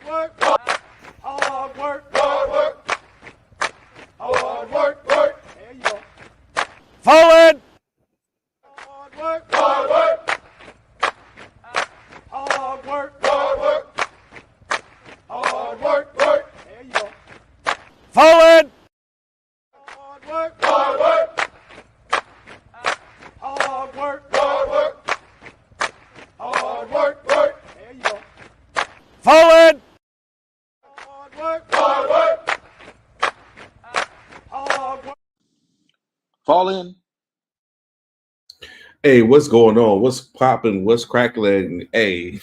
work, hard work, hard work, hard work, work. There you go. Forward! Hard work, hard work, hard work, hard work, hard work, work. There you go. Forward! Hard work, hard work, hard work, hard work, hard work, work. There you go. Forward! Hard work, hard work, hard work. Fall in. Hey, what's going on? What's popping? What's crackling? Hey,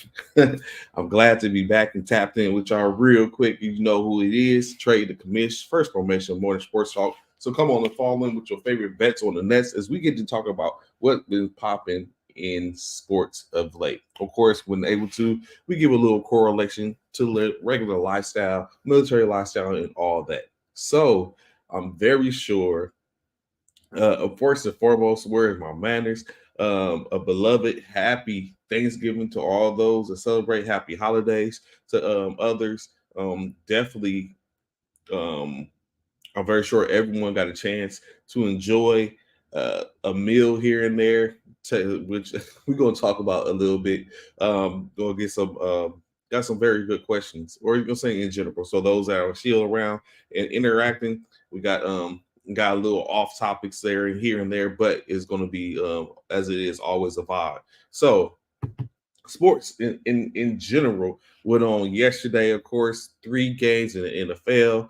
I'm glad to be back and tapped in with y'all real quick. You know who it is. Trade the commission, first promotion, morning sports talk. So come on and fall in with your favorite bets on the Nets as we get to talk about what's been popping in sports of late. Of course, when able to, we give a little correlation to regular lifestyle, military lifestyle, and all that. So I'm very sure, first and foremost, where is my manners? A beloved happy Thanksgiving to all those that celebrate, happy holidays to others. Definitely, um, I'm very sure everyone got a chance to enjoy a meal here and there, which we're going to talk about a little bit. Going to get some. Got some very good questions, or you can say in general. So those that are still around and interacting, we got a little off topics there and here and there, but it's going to be as it is always a vibe. So sports in general went on yesterday. Of course, 3 games in the NFL.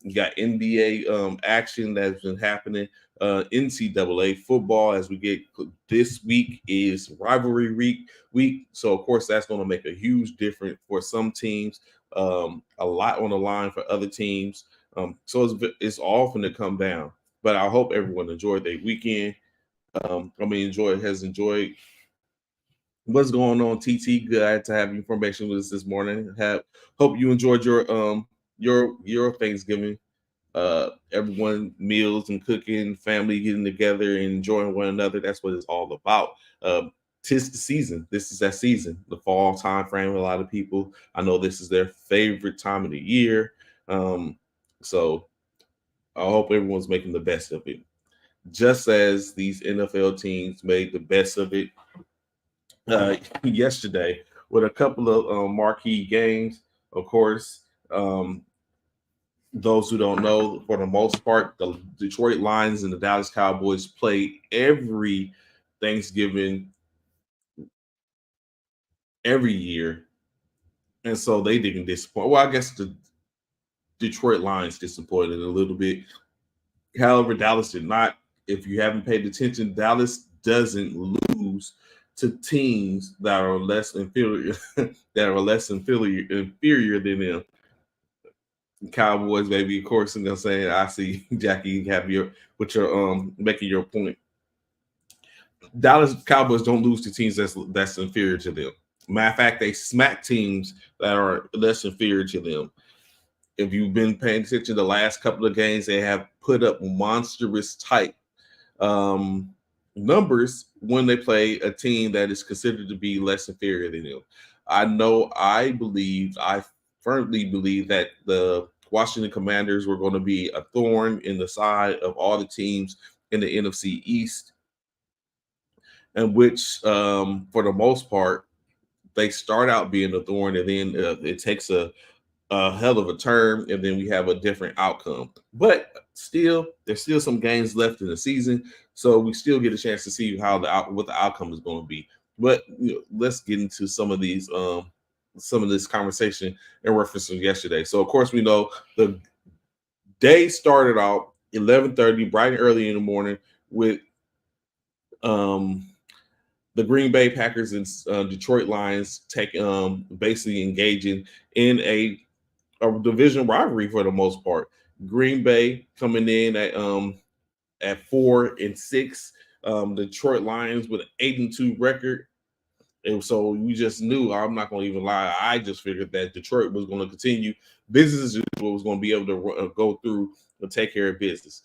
You got NBA action that's been happening. NCAA football as we get this week is rivalry week. So of course that's going to make a huge difference for some teams. A lot on the line for other teams. So it's all going to come down. But I hope everyone enjoyed their weekend. Has enjoyed what's going on. TT, glad to have information with us this morning. Hope you enjoyed your Thanksgiving. Everyone meals and cooking, family getting together and enjoying one another. That's what it's all about. Tis the season. This is that season, the fall time frame. A lot of people, I know this is their favorite time of the year. So I hope everyone's making the best of it. Just as these NFL teams made the best of it yesterday with a couple of marquee games. Of course, those who don't know, for the most part, the Detroit Lions and the Dallas Cowboys play every Thanksgiving every year. And so they didn't disappoint. Well, I guess the Detroit Lions disappointed a little bit. However, Dallas did not. If you haven't paid attention, Dallas doesn't lose to teams that are less inferior inferior than them. Cowboys, baby, of course, and they're saying, I see Jackie have your making your point. Dallas Cowboys don't lose to teams that's inferior to them. Matter of fact, they smack teams that are less inferior to them. If you've been paying attention the last couple of games, they have put up monstrous type numbers when they play a team that is considered to be less inferior than them. I firmly believe that the Washington Commanders were going to be a thorn in the side of all the teams in the NFC East, and which, for the most part, they start out being a thorn, and then it takes a hell of a turn, and then we have a different outcome. But still, there's still some games left in the season, so we still get a chance to see what the outcome is going to be. But let's get into some of this conversation in reference to yesterday. So of course we know the day started out 11:30, bright and early in the morning, with the Green Bay Packers and Detroit Lions basically engaging in a division rivalry for the most part. Green Bay coming in at 4-6. Detroit Lions with an 8-2 record. And so we just knew, I'm not going to even lie, I just figured that Detroit was going to continue. Business as usual, was going to be able to go through and take care of business.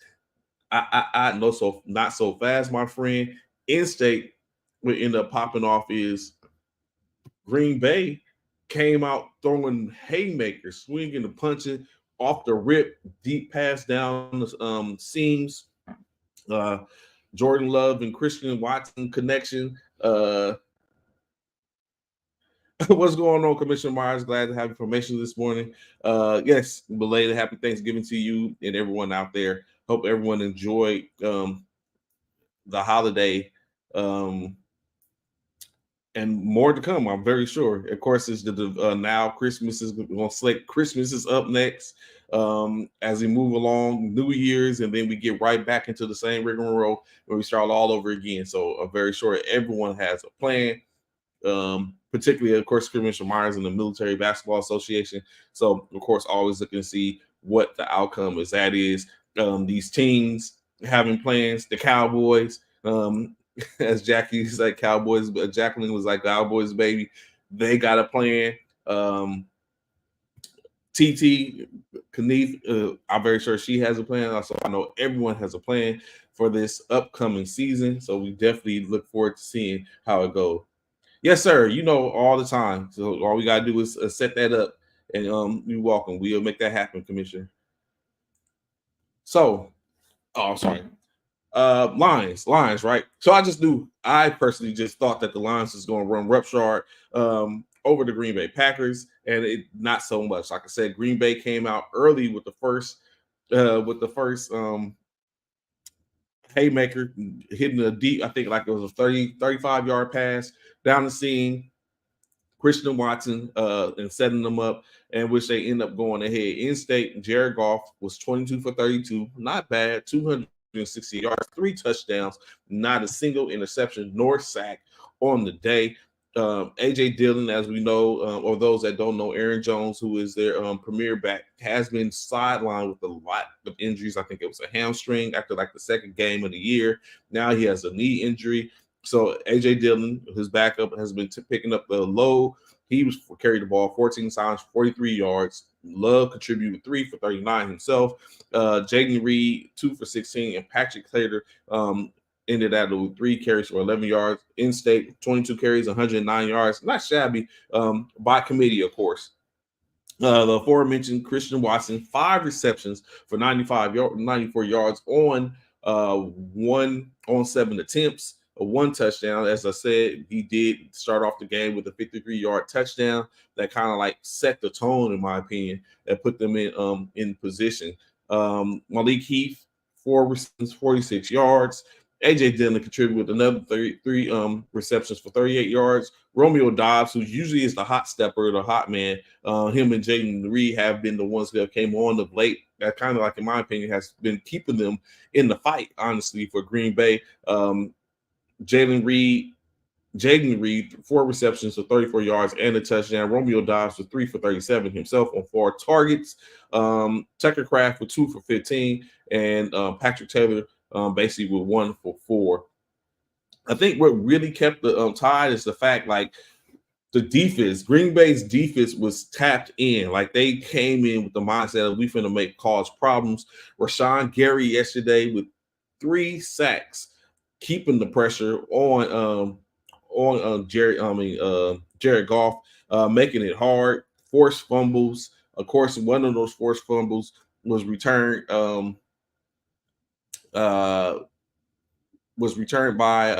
I know, so not so fast, my friend. In-state, what ended up popping off is Green Bay came out throwing haymakers, swinging and punching off the rip, deep pass down the seams. Uh, Jordan Love and Christian Watson connection. What's going on, Commissioner Myers? Glad to have information this morning. Yes, belated happy Thanksgiving to you and everyone out there. Hope everyone enjoyed the holiday. And more to come, I'm very sure. Of course, it's now Christmas is going to select. Christmas is up next as we move along, New Year's, and then we get right back into the same rigmarole where we start all over again. So I'm very sure everyone has a plan. Particularly, of course, Commissioner Myers and the Military Basketball Association. So, of course, always looking to see what the outcome is. That is, these teams having plans. The Cowboys, as Jackie said, Cowboys, but Jacqueline was like Cowboys, baby. They got a plan. TT Kneef, I'm very sure she has a plan. Also, I know everyone has a plan for this upcoming season. So we definitely look forward to seeing how it goes. Yes, sir. You know, all the time. So all we gotta do is set that up, and you're welcome. We'll make that happen, Commissioner. So, oh, sorry. Lions, right? So I personally just thought that the Lions was going to run roughshod over the Green Bay Packers, and it not so much. Like I said, Green Bay came out early with the first haymaker, hitting a deep, I think like it was a 35-yard pass down the seam. Christian Watson and setting them up, and which they end up going ahead. In state, Jared Goff was 22 for 32, not bad, 260 yards, 3 touchdowns, not a single interception nor sack on the day. AJ Dillon, as we know, or those that don't know, Aaron Jones, who is their premier back, has been sidelined with a lot of injuries. I think it was a hamstring after like the second game of the year. Now he has a knee injury. So AJ Dillon, his backup, has been picking up the load. He was carried the ball 14 times, 43 yards. Love contributed 3 for 39 himself. Jaden Reed 2 for 16, and Patrick Slater ended that with 3 carries for 11 yards. In state, 22 carries, 109 yards. Not shabby by committee, of course. The aforementioned Christian Watson, 5 receptions for 94 yards on 1 on 7 attempts, a 1 touchdown. As I said, he did start off the game with a 53-yard touchdown that kind of like set the tone, in my opinion, that put them in position. Malik Heath, 4 receptions, 46 yards. AJ Dillon contributed with another 33 receptions for 38 yards. Romeo Dobbs, who usually is the hot stepper, the hot man, him and Jaden Reed have been the ones that came on of late. That kind of, like, in my opinion, has been keeping them in the fight, honestly, for Green Bay. Jaden Reed, 4 receptions for 34 yards and a touchdown. Romeo Dobbs with 3 for 37 himself on 4 targets. Tucker Kraft with 2 for 15, and Patrick Taylor basically with 1 for 4. I think what really kept the tide is the fact, like, the defense, Green Bay's defense was tapped in. Like, they came in with the mindset of we finna cause problems. Rashawn Gary yesterday with 3 sacks, keeping the pressure on Jared Goff, making it hard. Forced fumbles. Of course, one of those forced fumbles was returned by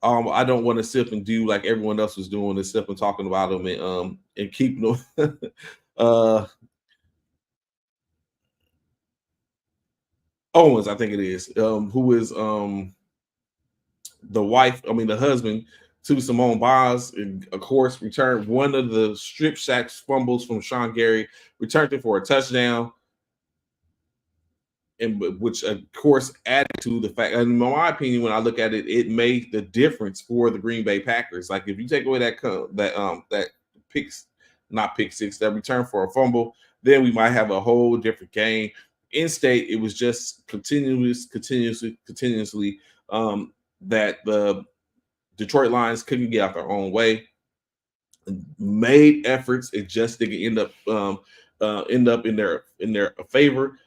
I don't want to sip and do like everyone else was doing and sip and talking about them and keeping them Owens, I think it is, who is the husband to Simone Biles, and of course returned one of the strip sack fumbles from Sean Gary, returned it for a touchdown. And which, of course, added to the fact, and in my opinion, when I look at it, it made the difference for the Green Bay Packers. Like, if you take away that pick six, that return for a fumble, then we might have a whole different game. In state, it was just continuously that the Detroit Lions couldn't get out their own way. Made efforts, it just didn't end up in their favor.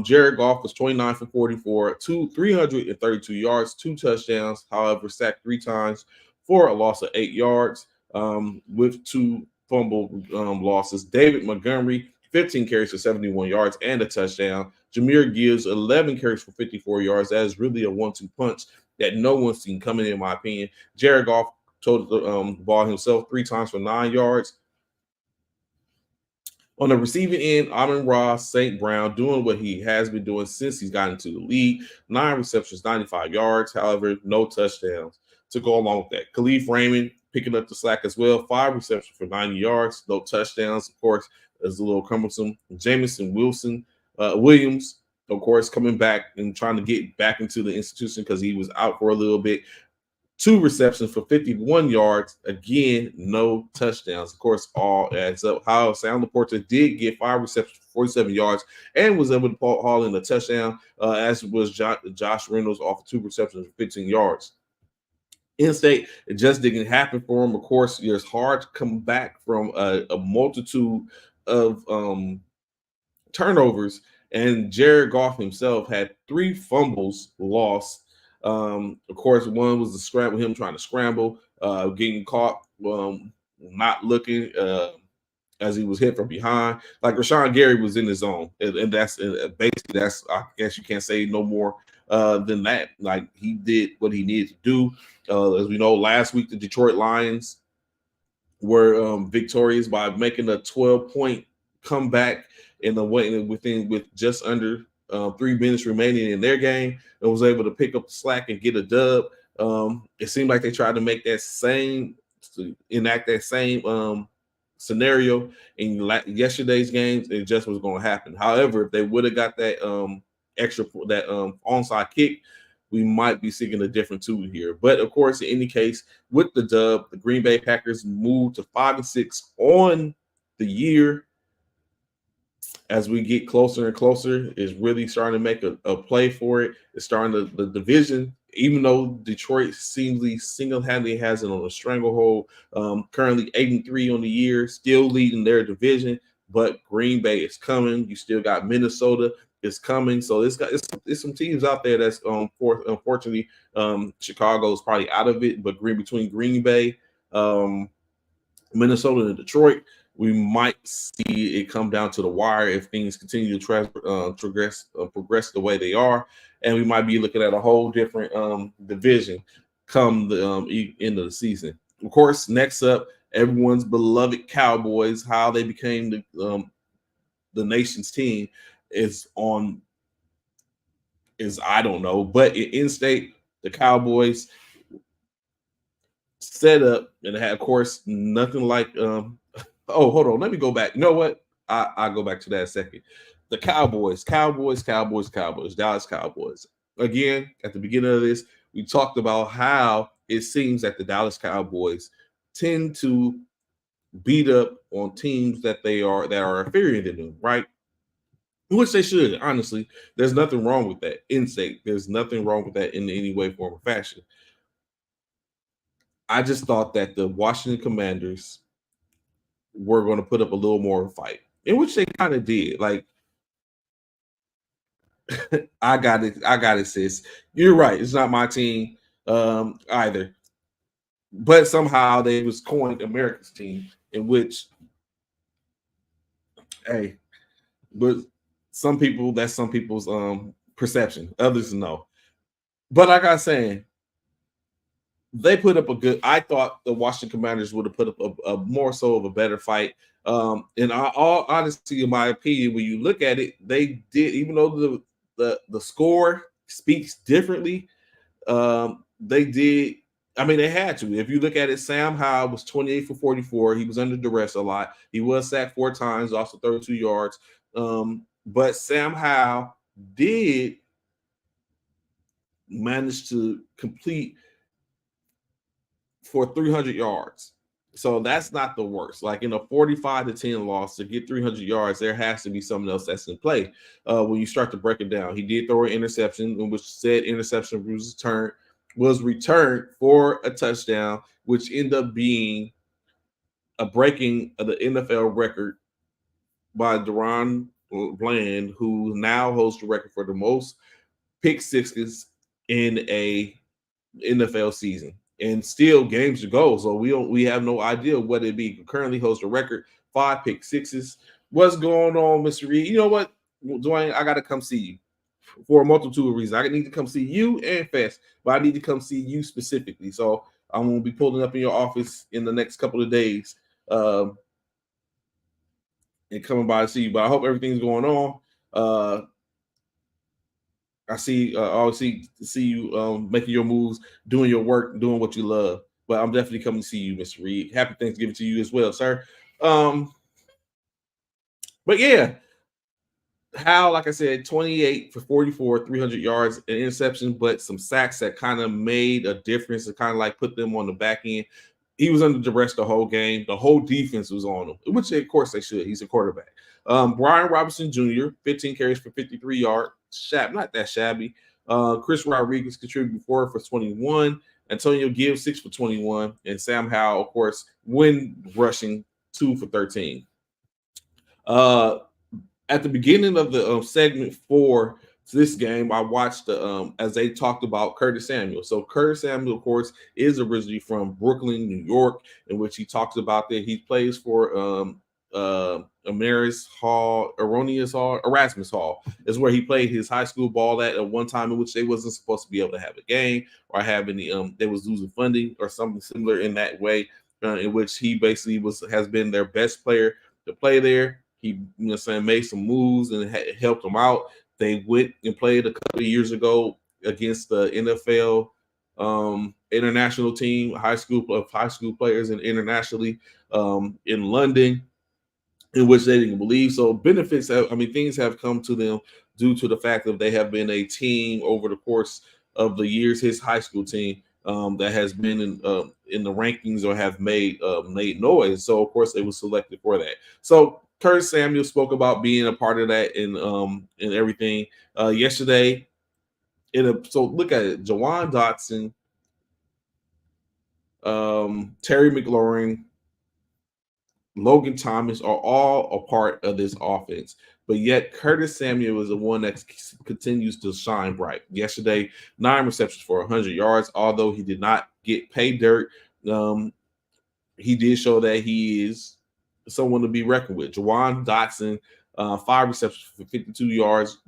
Jared Goff was 29 for 44, 332 yards, 2 touchdowns. However, sacked 3 times for a loss of 8 yards. with 2 fumble losses. David Montgomery, 15 carries for 71 yards and a touchdown. Jameer Gibbs, 11 carries for 54 yards. That is really a 1-2 punch that no one's seen coming, in my opinion. Jared Goff totaled the ball himself 3 times for 9 yards. On the receiving end, Amon-Ra St. Brown doing what he has been doing since he's gotten into the league. 9 receptions, 95 yards. However, no touchdowns to go along with that. Khalif Raymond picking up the slack as well. 5 receptions for 90 yards. No touchdowns, of course, is a little cumbersome. Jamison Williams, of course, coming back and trying to get back into the institution because he was out for a little bit. 2 receptions for 51 yards. Again, no touchdowns. Of course, all adds up. However, Sam Laporta did get 5 receptions for 47 yards and was able to haul in a touchdown, as was Josh Reynolds off of 2 receptions for 15 yards. In-state, it just didn't happen for him. Of course, it's hard to come back from a multitude of turnovers, and Jared Goff himself had 3 fumbles lost. Of course, one was the scramble, him trying to scramble, getting caught, not looking as he was hit from behind. Like Rashawn Gary was in his zone, and that's basically that's, I guess you can't say no more than that. Like, he did what he needed to do. As we know, last week the Detroit Lions were victorious by making a 12-point comeback in the way with just under 3 minutes remaining in their game, and was able to pick up the slack and get a dub. It seemed like they tried to make enact that same scenario in yesterday's games. It just was going to happen. However, if they would have got that onside kick, we might be seeing a different tune here. But of course, in any case, with the dub, the Green Bay Packers moved to 5-6 on the year. As we get closer and closer, is really starting to make a play for it. It's starting the division, even though Detroit seemingly single-handedly has it on a stranglehold. Currently 8-3 on the year, still leading their division. But Green Bay is coming. You still got Minnesota is coming. So it's some teams out there that's unfortunately Chicago is probably out of it. But between Green Bay, Minnesota, and Detroit, we might see it come down to the wire if things continue to progress the way they are, and we might be looking at a whole different division come the end of the season. Of course, next up, everyone's beloved Cowboys. How they became the nation's team is I don't know, but in state, the Cowboys set up and had, of course, nothing like oh, hold on. Let me go back. You know what? I'll go back to that in a second. The Cowboys, Dallas Cowboys. Again, at the beginning of this, we talked about how it seems that the Dallas Cowboys tend to beat up on teams that are inferior than them, right? Which they should, honestly. There's nothing wrong with that. In-state, there's nothing wrong with that in any way, form, or fashion. I just thought that the Washington Commanders were going to put up a little more fight, in which they kind of did. Like, I got it, sis. You're right. It's not my team either. But somehow they was coined America's team, in which, hey, but that's some people's perception. Others no. But like I was saying, they put up I thought the Washington Commanders would have put up a more so of a better fight. In all honesty, in my opinion, when you look at it, they did, even though the score speaks differently, they did. I mean, they had to. If you look at it, Sam Howell was 28 for 44. He was under duress a lot. He was sacked 4 times, also 32 yards. But Sam Howell did manage to complete for 300 yards. So that's not the worst. Like, in a 45-10 loss, to get 300 yards, there has to be something else that's in play. When you start to break it down, he did throw an interception, in which said interception was returned for a touchdown, which ended up being a breaking of the NFL record by Deron Bland, who now holds the record for the most pick sixes in a NFL season. and still games to go. So we have no idea what it be. Currently holds the record 5 pick sixes. What's going on, Mr. Reed? You know what, Dwayne? I got to come see you for a multitude of reasons. I need to come see you and Fest, but I need to come see you specifically. So I'm going to be pulling up in your office in the next couple of days and coming by to see you. But I hope everything's going on. I always see you making your moves, doing your work, doing what you love. But I'm definitely coming to see you, Mr. Reed. Happy Thanksgiving to you as well, sir. But yeah, Hal, like I said, 28 for 44, 300 yards, an interception, but some sacks that kind of made a difference and kind of like put them on the back end. He was under duress the whole game. The whole defense was on him, which of course they should. He's a quarterback. Brian Robinson Jr., 15 carries for 53 yards. Not that shabby. Chris Rodriguez contributed 4 for 21. Antonio Gibbs, 6 for 21. And Sam Howell, of course, when rushing, 2 for 13. At the beginning of the segment for this game, I watched as they talked about Curtis Samuel. So Curtis Samuel, of course, is originally from Brooklyn, New York, in which he talks about that he plays for Erasmus Hall is where he played his high school ball at one time in which they wasn't supposed to be able to have a game or have any they was losing funding or something similar in that way, in which he basically has been their best player to play there. He, made some moves and helped them out. They went and played a couple of years ago against the NFL international team, high school players and internationally in London, in which they didn't believe. So things have come to them due to the fact that they have been a team over the course of the years. His high school team that has been in the rankings or have made noise. So of course they were selected for that. So Curtis Samuel spoke about being a part of that and everything yesterday. So look at it: Jawan Dotson, Terry McLaurin, Logan Thomas are all a part of this offense. But yet Curtis Samuel is the one that continues to shine bright. Yesterday, 9 receptions for 100 yards. Although he did not get pay dirt, he did show that he is someone to be reckoned with. Jawan Dotson, 5 receptions for 52 yards.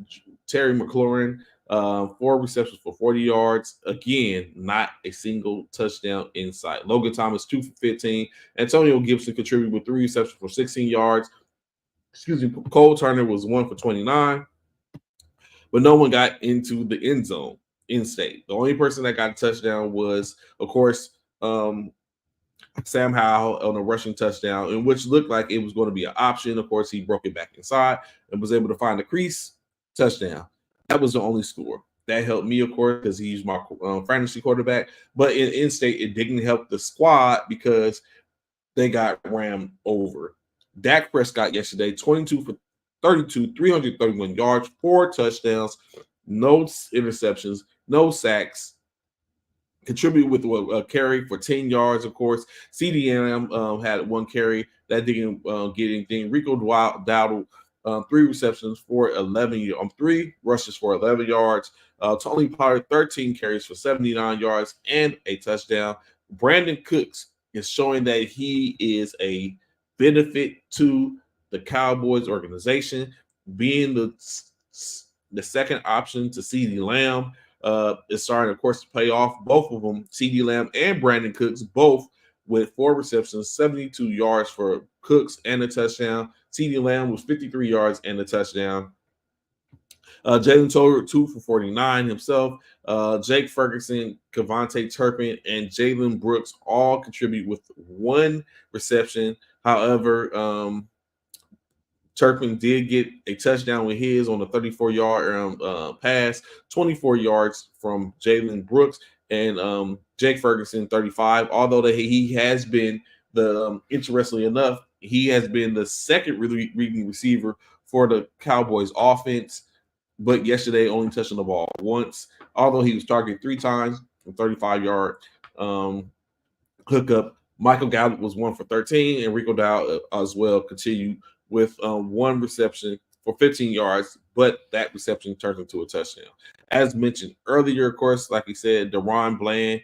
Terry McLaurin, 4 receptions for 40 yards. Again, not a single touchdown in sight. Logan Thomas, 2 for 15. Antonio Gibson contributed with 3 receptions for 16 yards. Cole Turner was 1 for 29. But no one got into the end zone in state. The only person that got a touchdown was, of course, Sam Howell on a rushing touchdown, in which looked like it was going to be an option. Of course, he broke it back inside and was able to find the crease. Touchdown. That was the only score. That helped me, of course, because he's my fantasy quarterback. But in in-state, it didn't help the squad because they got rammed over. Dak Prescott yesterday, 22 for 32, 331 yards, 4 touchdowns, no interceptions, no sacks. Contribute with a carry for 10 yards, of course. CeeDee Lamb had 1 carry. That didn't get anything. Rico Dowdle, 3 receptions for 3 rushes for 11 yards. Tony Pollard, 13 carries for 79 yards and a touchdown. Brandon Cooks is showing that he is a benefit to the Cowboys organization, being the second option to CeeDee Lamb. Is starting, of course, to pay off. Both of them, CeeDee Lamb and Brandon Cooks, both with 4 receptions, 72 yards for Cooks and a touchdown. CeeDee Lamb was 53 yards and a touchdown. Jalen Tolbert, 2 for 49 himself. Jake Ferguson, Kevontae Turpin, and Jalen Brooks all contribute with 1 reception. However, Turpin did get a touchdown with his on a 34-yard pass, 24 yards from Jalen Brooks, and Jake Ferguson, 35. Although he has been interestingly enough, he has been the second leading receiver for the Cowboys offense. But yesterday, only touching the ball once. Although he was targeted 3 times from 35-yard hookup. Michael Gallup was 1 for 13, and Rico Dowdle as well continued with 1 reception for 15 yards, but that reception turns into a touchdown. As mentioned earlier, of course, like we said, DaRon Bland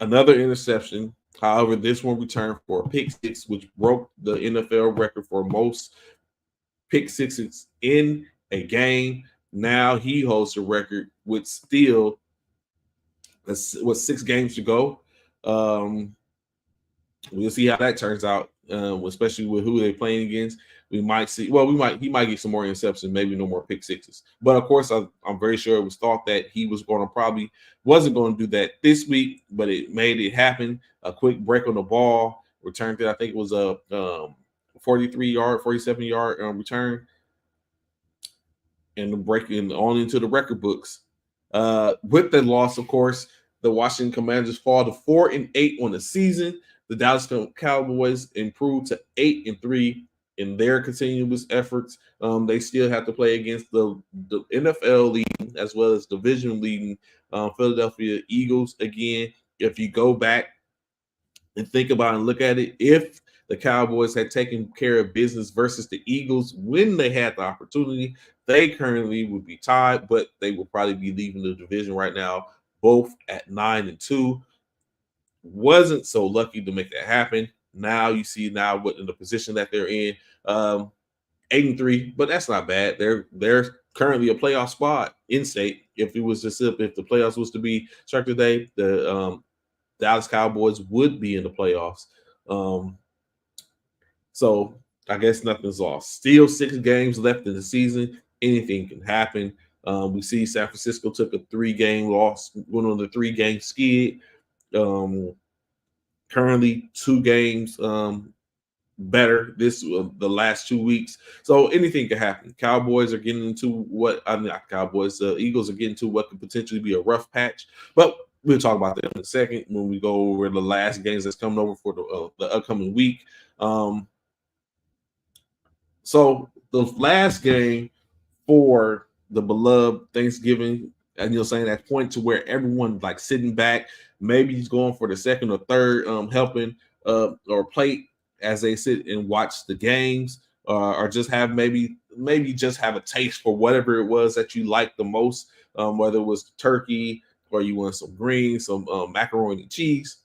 Another interception. However, this one returned for a pick six, which broke the NFL record for most pick sixes in a game. Now he holds the record with still with 6 games to go. Um, we'll see how that turns out, especially with who they're playing against. We might see. Well, he might get some more interceptions, maybe no more pick sixes. But of course, I'm very sure it was thought that he was going to probably wasn't going to do that this week, but it made it happen. A quick break on the ball, returned it. I think it was a 43-yard, 47-yard return, and breaking on into the record books. With the loss, of course, the Washington Commanders fall to 4-8 on the season. The Dallas Cowboys improved to 8-3 in their continuous efforts. They still have to play against the NFL leading as well as division leading Philadelphia Eagles again. If you go back and think about and look at it, if the Cowboys had taken care of business versus the Eagles when they had the opportunity, they currently would be tied, but they will probably be leaving the division right now, both at 9-2. Wasn't so lucky to make that happen. Now you see now what in the position that they're in, 8-3, but that's not bad. They're currently a playoff spot in state. If it was just if the playoffs was to be struck today, the Dallas Cowboys would be in the playoffs. So I guess nothing's lost. Still 6 games left in the season. Anything can happen. We see San Francisco took a 3-game loss, went on the 3-game skid. Currently 2 games better this the last 2 weeks. So anything can happen. Cowboys are getting into what I mean, not Cowboys. The Eagles are getting to what could potentially be a rough patch, but we'll talk about that in a second when we go over the last games that's coming over for the upcoming week. So the last game for the beloved Thanksgiving, and you're saying that point to where everyone like sitting back, maybe he's going for the second or third helping or plate as they sit and watch the games, or just have maybe just have a taste for whatever it was that you liked the most, whether it was turkey or you want some greens, some macaroni and cheese.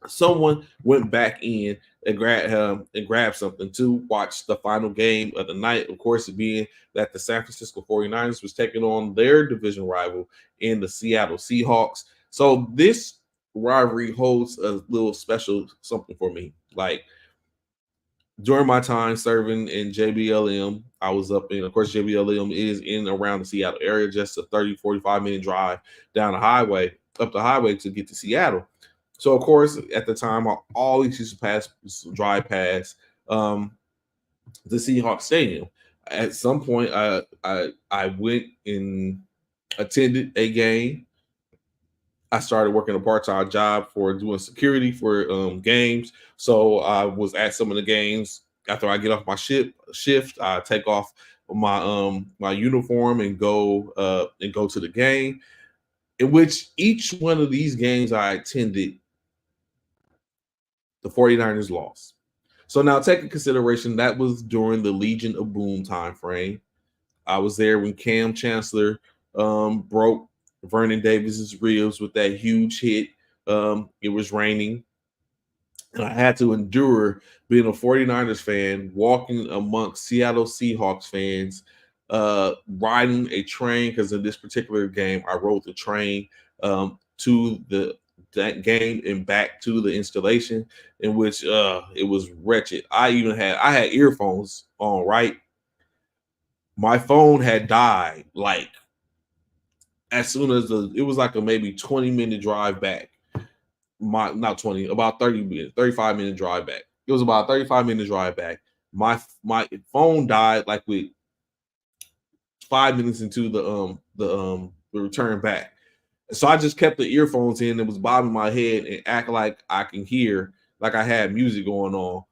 Someone went back in and grabbed something to watch the final game of the night. Of course, being that the San Francisco 49ers was taking on their division rival in the Seattle Seahawks. So this rivalry holds a little special something for me. Like during my time serving in JBLM, I was up in, of course, JBLM is in around the Seattle area, just a 30, 45-minute drive down the highway, up the highway to get to Seattle. So, of course, at the time, I always used to drive past the Seahawks Stadium. At some point, I went and attended a game. I started working a part-time job for doing security for games. So I was at some of the games. After I get off my shift, I take off my uniform and go to the game. In which each one of these games I attended, the 49ers lost. So now take in consideration that was during the Legion of Boom time frame. I was there when Cam Chancellor broke Vernon Davis's ribs with that huge hit. It was raining. And I had to endure being a 49ers fan, walking amongst Seattle Seahawks fans, riding a train, because in this particular game, I rode the train to that game and back to the installation, in which it was wretched. I had earphones on, right? My phone had died like as soon as it was like a maybe 20-minute drive back. Not 20, about 30 minutes, 35-minute drive back. It was about a 35-minute drive back. My phone died like with 5 minutes into the return back. So I just kept the earphones in and was bobbing my head and act like I can hear, like I had music going on,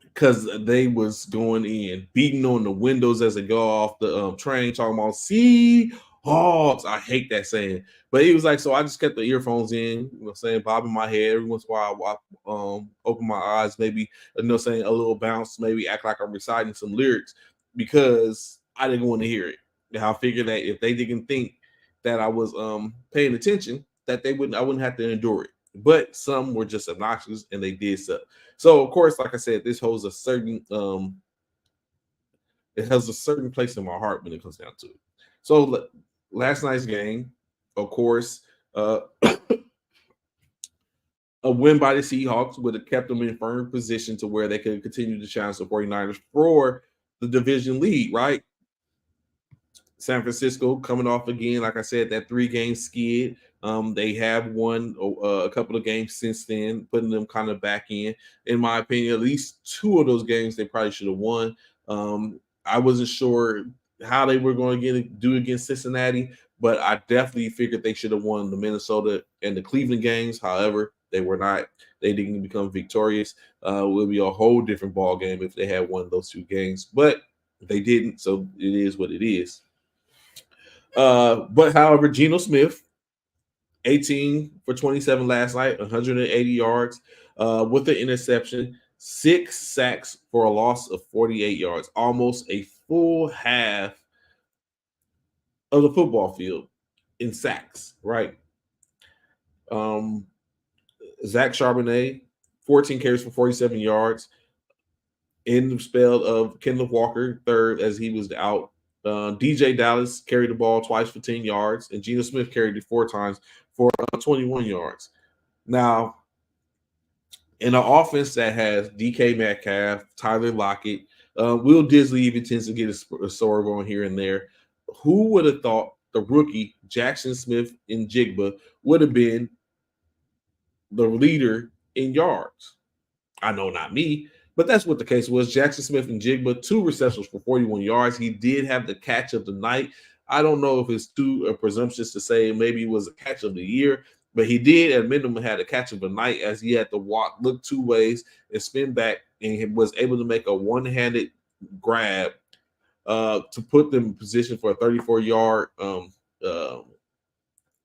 because they was going in, beating on the windows as they go off the train, talking about Seahawks. I hate that saying, but he was like, so I just kept the earphones in, saying, bobbing my head every once in a while. I open my eyes, maybe, saying a little bounce, maybe act like I'm reciting some lyrics, because I didn't want to hear it. And I figured that if they didn't think that I was paying attention, that I wouldn't have to endure it. But some were just obnoxious and they did so. So of course, like I said, this holds a certain it has a certain place in my heart when it comes down to it. So last night's game, of course, a win by the Seahawks would have kept them in firm position to where they could continue to challenge the 49ers for the division lead, right? San Francisco coming off again, like I said, that 3-game skid. They have won a couple of games since then, putting them kind of back in my opinion. At least 2 of those games they probably should have won. I wasn't sure how they were going to do against Cincinnati, but I definitely figured they should have won the Minnesota and the Cleveland games. However, they were not. They didn't become victorious. It would be a whole different ball game if they had won those 2 games, but they didn't. So it is what it is. But however, Geno Smith, 18 for 27 last night, 180 yards with the interception, 6 sacks for a loss of 48 yards, almost a full half of the football field in sacks, right? Zach Charbonnet, 14 carries for 47 yards. In the spell of Kenneth Walker, third, as he was out. DJ Dallas carried the ball twice for 10 yards, and Geno Smith carried it 4 times for 21 yards. Now, in an offense that has DK Metcalf, Tyler Lockett, Will Disley even tends to get a story going here and there. Who would have thought the rookie Jackson Smith and Jigba would have been the leader in yards? I know not me, but that's what the case was. Jackson Smith and Jigba, 2 receptions for 41 yards. He did have the catch of the night. I don't know if it's too presumptuous to say maybe it was a catch of the year, but he did at minimum had a catch of the night as he had to look 2 ways and spin back, and he was able to make a one-handed grab to put them in position for a 34-yard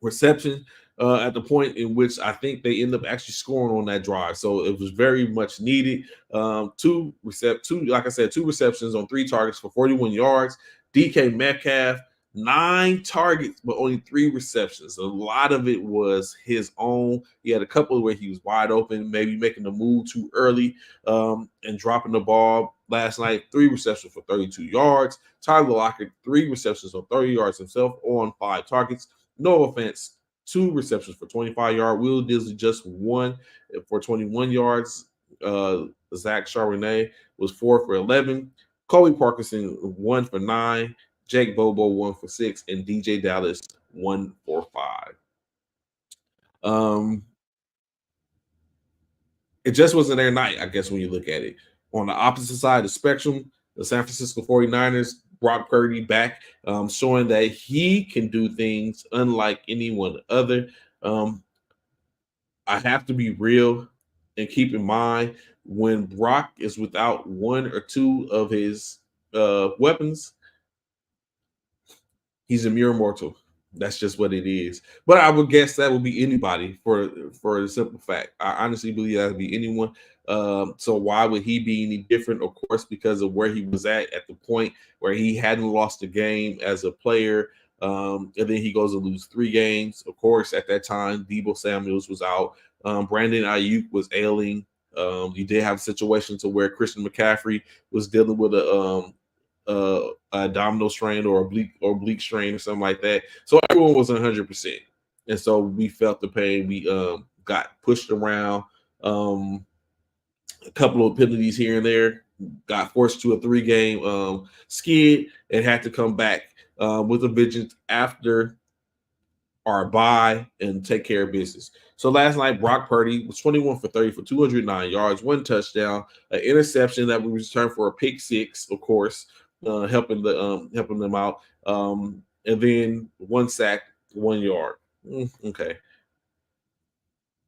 reception at the point in which I think they end up actually scoring on that drive. So it was very much needed. 2 receptions on 3 targets for 41 yards. DK Metcalf, 9 targets, but only 3 receptions. A lot of it was his own. He had a couple where he was wide open, maybe making the move too early and dropping the ball. Last night, 3 receptions for 32 yards. Tyler Lockett, 3 receptions on 30 yards himself on 5 targets. No offense, 2 receptions for 25 yards. Will Disley just 1 for 21 yards. Zach Charbonnet was 4 for 11. Colby Parkinson 1 for 9. Jake Bobo 1 for 6, and DJ Dallas 1 for 5. It just wasn't their night, I guess, when you look at it. On the opposite side of the spectrum, the San Francisco 49ers, Brock Purdy back, showing that he can do things unlike anyone other. I have to be real and keep in mind when Brock is without 1 or 2 of his weapons, he's a mere mortal. That's just what it is. But I would guess that would be anybody for the simple fact. I honestly believe that would be anyone. So why would he be any different? Of course, because of where he was at the point where he hadn't lost a game as a player. And then he goes to lose 3 games. Of course, at that time, Deebo Samuels was out. Brandon Ayuk was ailing. You did have a situation to where Christian McCaffrey was dealing with a abdominal strain or oblique strain or something like that. So everyone was 100%, and so we felt the pain. We got pushed around, a couple of penalties here and there. Got forced to a 3-game skid and had to come back with a vengeance after our bye and take care of business. So last night, Brock Purdy was 21 for 30 for 209 yards, 1 touchdown, an interception that we returned for a pick 6, of course, helping them out, and then 1 sack, 1 yard. Okay.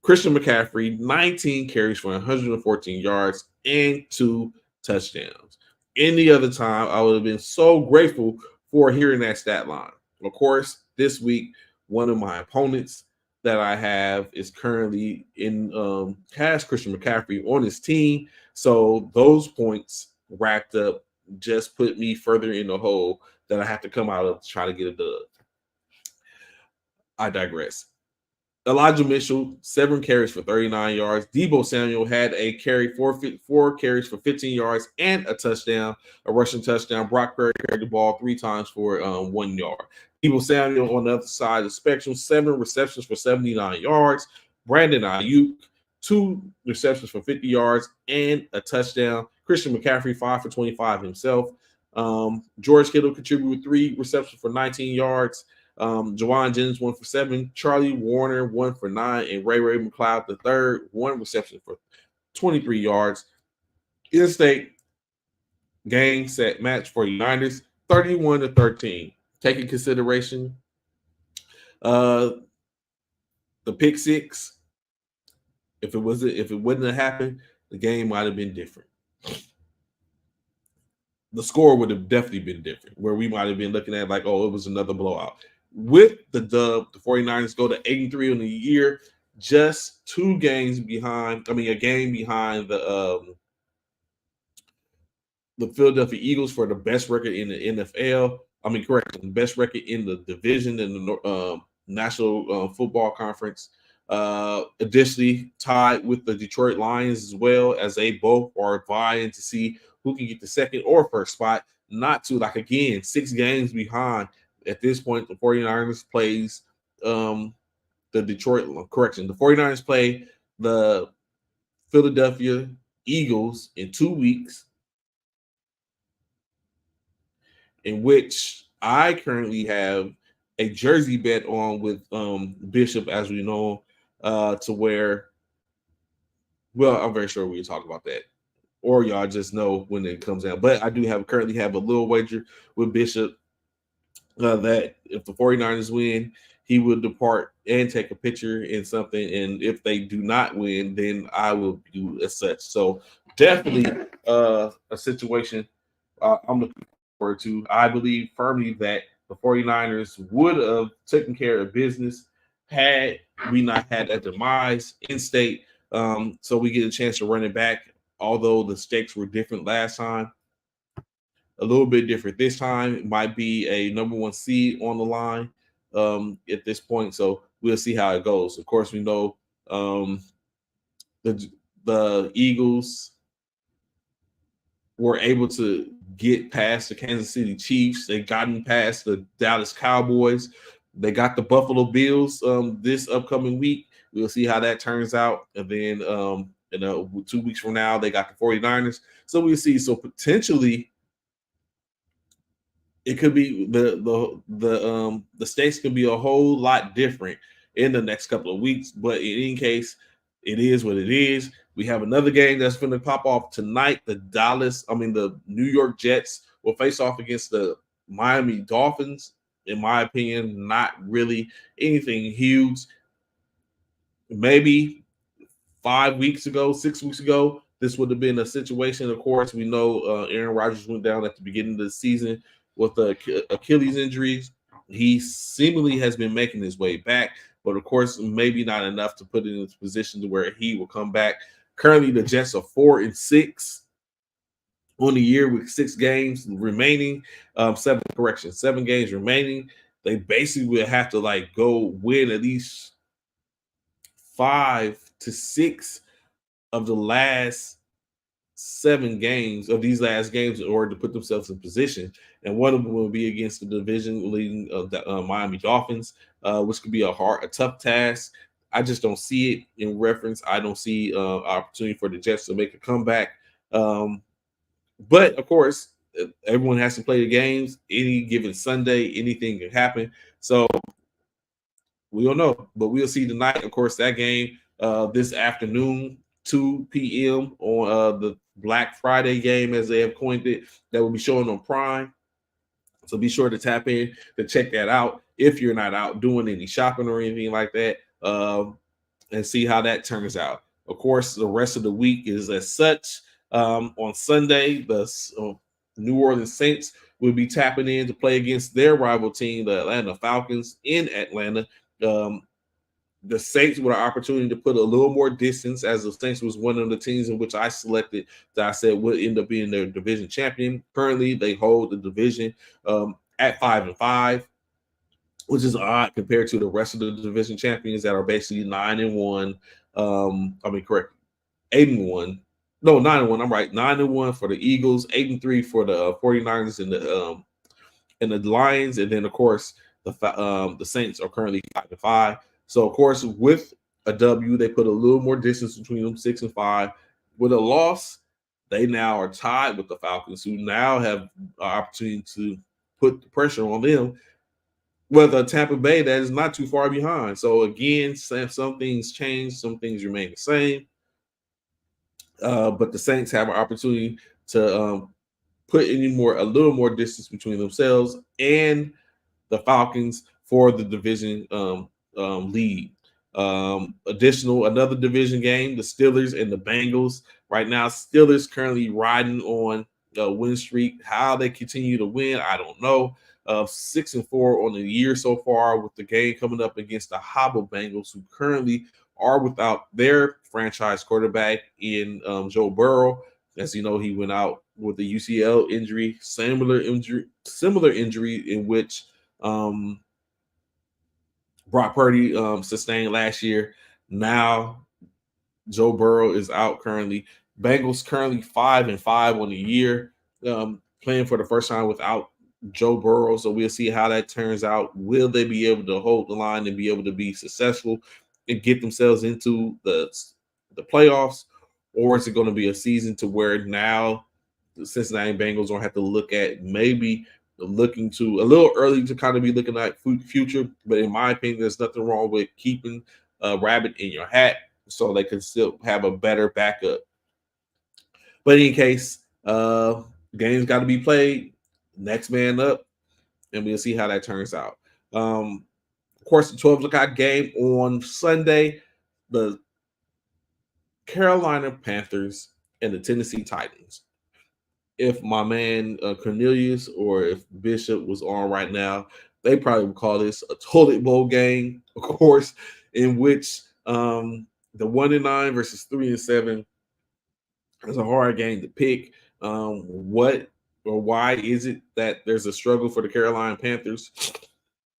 Christian McCaffrey, 19 carries for 114 yards and 2 touchdowns. Any other time, I would have been so grateful for hearing that stat line. Of course, this week, one of my opponents that I have is currently has Christian McCaffrey on his team. So those points racked up just put me further in the hole that I have to come out of to try to get a dub. I digress. Elijah Mitchell, 7 carries for 39 yards. Debo Samuel had a carry, four carries for 15 yards and a touchdown, a rushing touchdown. Brock Purdy carried the ball 3 times for 1 yard. Debo Samuel on the other side of the spectrum, 7 receptions for 79 yards. Brandon Ayuk, 2 receptions for 50 yards and a touchdown. Christian McCaffrey, 5 for 25 himself. George Kittle contributed with 3 receptions for 19 yards. Jawan Jennings, 1 for 7. Charlie Warner, 1 for 9. And Ray McLeod, the third, 1 reception for 23 yards. In-state game set match 49ers, 31-13. Taking consideration the pick six. If it wouldn't have happened, the game might have been different. The score would have definitely been different, where we might have been looking at like, oh, it was another blowout. With the dub, the 49ers go to 83 on the year, just 2 games behind. I mean, a game behind the Philadelphia Eagles for the best record in the NFL. I mean, correct, the best record in the division in the National Football Conference. Additionally, tied with the Detroit Lions as well, as they both are vying to see who can get the second or first spot. Not to, like, again, 6 games behind. At this point, the 49ers plays the Detroit, correction, the 49ers play the Philadelphia Eagles in 2 weeks, in which I currently have a jersey bet on with Bishop, as we know, to where, well, I'm very sure we'll talk about that, or y'all just know when it comes out. But I do currently have a little wager with Bishop that if the 49ers win, he will depart and take a picture in something. And if they do not win, then I will do as such. So definitely a situation I'm looking forward to. I believe firmly that the 49ers would have taken care of business had we not had that demise in state. So we get a chance to run it back, although the stakes were different last time. A little bit different this time. It might be a number 1 seed on the line at this point. So we'll see how it goes. Of course, we know the Eagles were able to get past the Kansas City Chiefs. They gotten past the Dallas Cowboys. They got the Buffalo Bills this upcoming week. We'll see how that turns out. And then 2 weeks from now, they got the 49ers. So we'll see. So potentially it could be the stakes could be a whole lot different in the next couple of weeks. But in any case, it is what it is. We have another game that's going to pop off tonight. The New York Jets will face off against the Miami Dolphins. In my opinion, not really anything huge. Maybe 5 weeks ago, 6 weeks ago, this would have been a situation. Of course, we know Aaron Rodgers went down at the beginning of the season with the Achilles injuries. He seemingly has been making his way back, but of course, maybe not enough to put in his position to where he will come back. Currently, the Jets are 4-6 on the year with 6 games remaining. 7 games remaining. They basically will have to go win at least 5 to 6 of the last 7 games of these last games in order to put themselves in position. And one of them will be against the division leading the Miami Dolphins, which could be a tough task. I just don't see it in reference. I don't see opportunity for the Jets to make a comeback. But of course, everyone has to play the games. Any given Sunday, anything can happen. So we don't know, but we'll see tonight. Of course, that game this afternoon, 2 p.m. on the Black Friday game, as they have coined it, that will be showing on Prime. So be sure to tap in to check that out if you're not out doing any shopping or anything like that, and see how that turns out. Of course, the rest of the week is as such. On Sunday, the New Orleans Saints will be tapping in to play against their rival team, the Atlanta Falcons, in Atlanta. The Saints with an opportunity to put a little more distance, as the Saints was one of the teams in which I selected that I said would end up being their division champion. Currently, they hold the division at 5-5. which is odd compared to the rest of the division champions that are basically 9-1. Correct, 8-1. No, 9-1. I'm right. 9-1 for the Eagles, 8-3 for the 49ers and the Lions, and then of course the Saints are currently 5-5. So of course with a W, they put a little more distance between them, 6-5. With a loss, they now are tied with the Falcons, who now have an opportunity to put the pressure on them. With a Tampa Bay that is not too far behind. So again, some things change, some things remain the same. But the Saints have an opportunity to put a little more distance between themselves and the Falcons for the division lead. Another division game, the Steelers and the Bengals. Right now, Steelers currently riding on a win streak. How they continue to win, I don't know. 6-4 on the year so far, with the game coming up against the hobble Bengals, who currently are without their franchise quarterback in Joe Burrow. As you know, he went out with a UCL injury, similar injury in which Brock Purdy sustained last year. Now Joe Burrow is out currently. Bengals currently 5-5 on the year, playing for the first time without Joe Burrow. So we'll see how that turns out. Will they be able to hold the line and be able to be successful and get themselves into the playoffs, or is it going to be a season to where now the Cincinnati Bengals don't have to look at maybe looking to a little early to kind of be looking at future? But in my opinion, there's nothing wrong with keeping a rabbit in your hat so they can still have a better backup. But in any case, games got to be played. Next man up, and we'll see how that turns out. Of course, the 12 o'clock game on Sunday, the Carolina Panthers and the Tennessee Titans. If my man Cornelius or if Bishop was on right now, they probably would call this a toilet bowl game, of course, in which the 1-9 versus 3-7 is a hard game to pick. What or why is it that there's a struggle for the Carolina Panthers?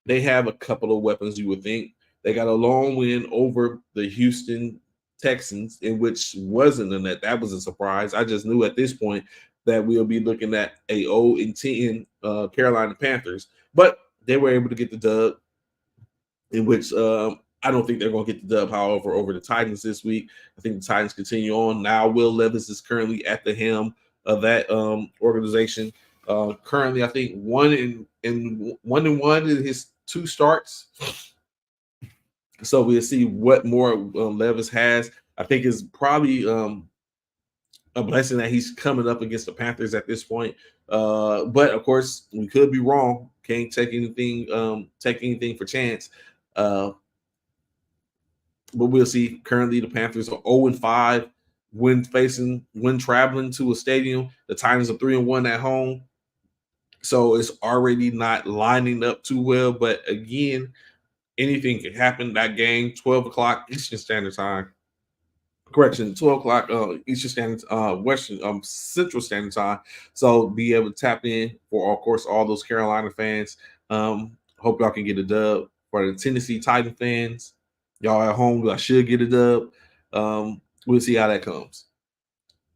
They have a couple of weapons, you would think. They got a long win over the Houston Texans, in which wasn't in that was a surprise. I just knew at this point that we'll be looking at a 0-10 Carolina Panthers, but they were able to get the dub, in which I don't think they're going to get the dub, however, over the Titans this week. I think the Titans continue on. Now Will Levis is currently at the helm of that organization. Currently, I think 1-1 in his 2 starts. So we'll see what more Levis has. I think it's probably a blessing that he's coming up against the Panthers at this point. But of course, we could be wrong. Can't take anything for chance. But we'll see. Currently, the Panthers are 0-5 when traveling to a stadium. The Titans are 3-1 at home. So it's already not lining up too well. But again, anything can happen. That game, 12 o'clock Eastern Standard Time. Correction, 12 o'clock Eastern Standard, Central Standard Time. So be able to tap in for, of course, all those Carolina fans. Hope y'all can get a dub. For the Tennessee Titan fans, y'all at home, I should get a dub. We'll see how that comes.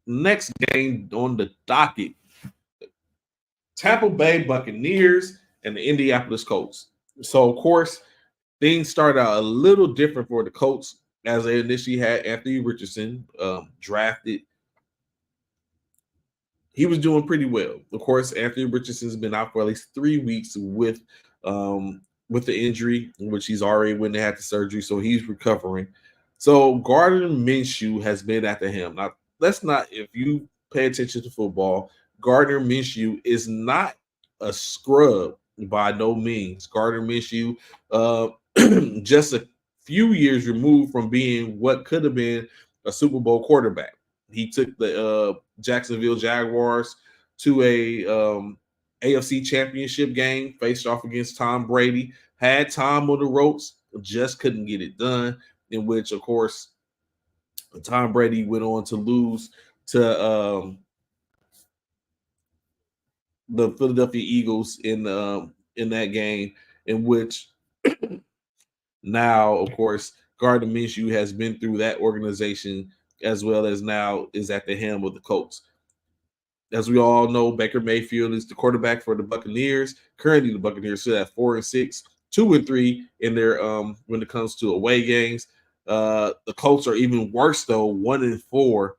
Next game on the docket, Tampa Bay Buccaneers and the Indianapolis Colts. So, of course, things started out a little different for the Colts, as they initially had Anthony Richardson drafted. He was doing pretty well. Of course, Anthony Richardson's been out for at least 3 weeks with the injury, which he's already when they had the surgery, so he's recovering. So Gardner Minshew has been at the helm. Now, if you pay attention to football, Gardner Minshew is not a scrub by no means. Gardner Minshew, just a few years removed from being what could have been a Super Bowl quarterback. He took the Jacksonville Jaguars to a AFC Championship game, faced off against Tom Brady, had Tom on the ropes, just couldn't get it done, in which, of course, Tom Brady went on to lose to the Philadelphia Eagles in that game, in which Now, of course, Gardner Minshew has been through that organization as well as now is at the helm of the Colts. As we all know, Baker Mayfield is the quarterback for the Buccaneers. Currently, the Buccaneers sit at 4-6, 2-3 in their when it comes to away games. The Colts are even worse though, 1-4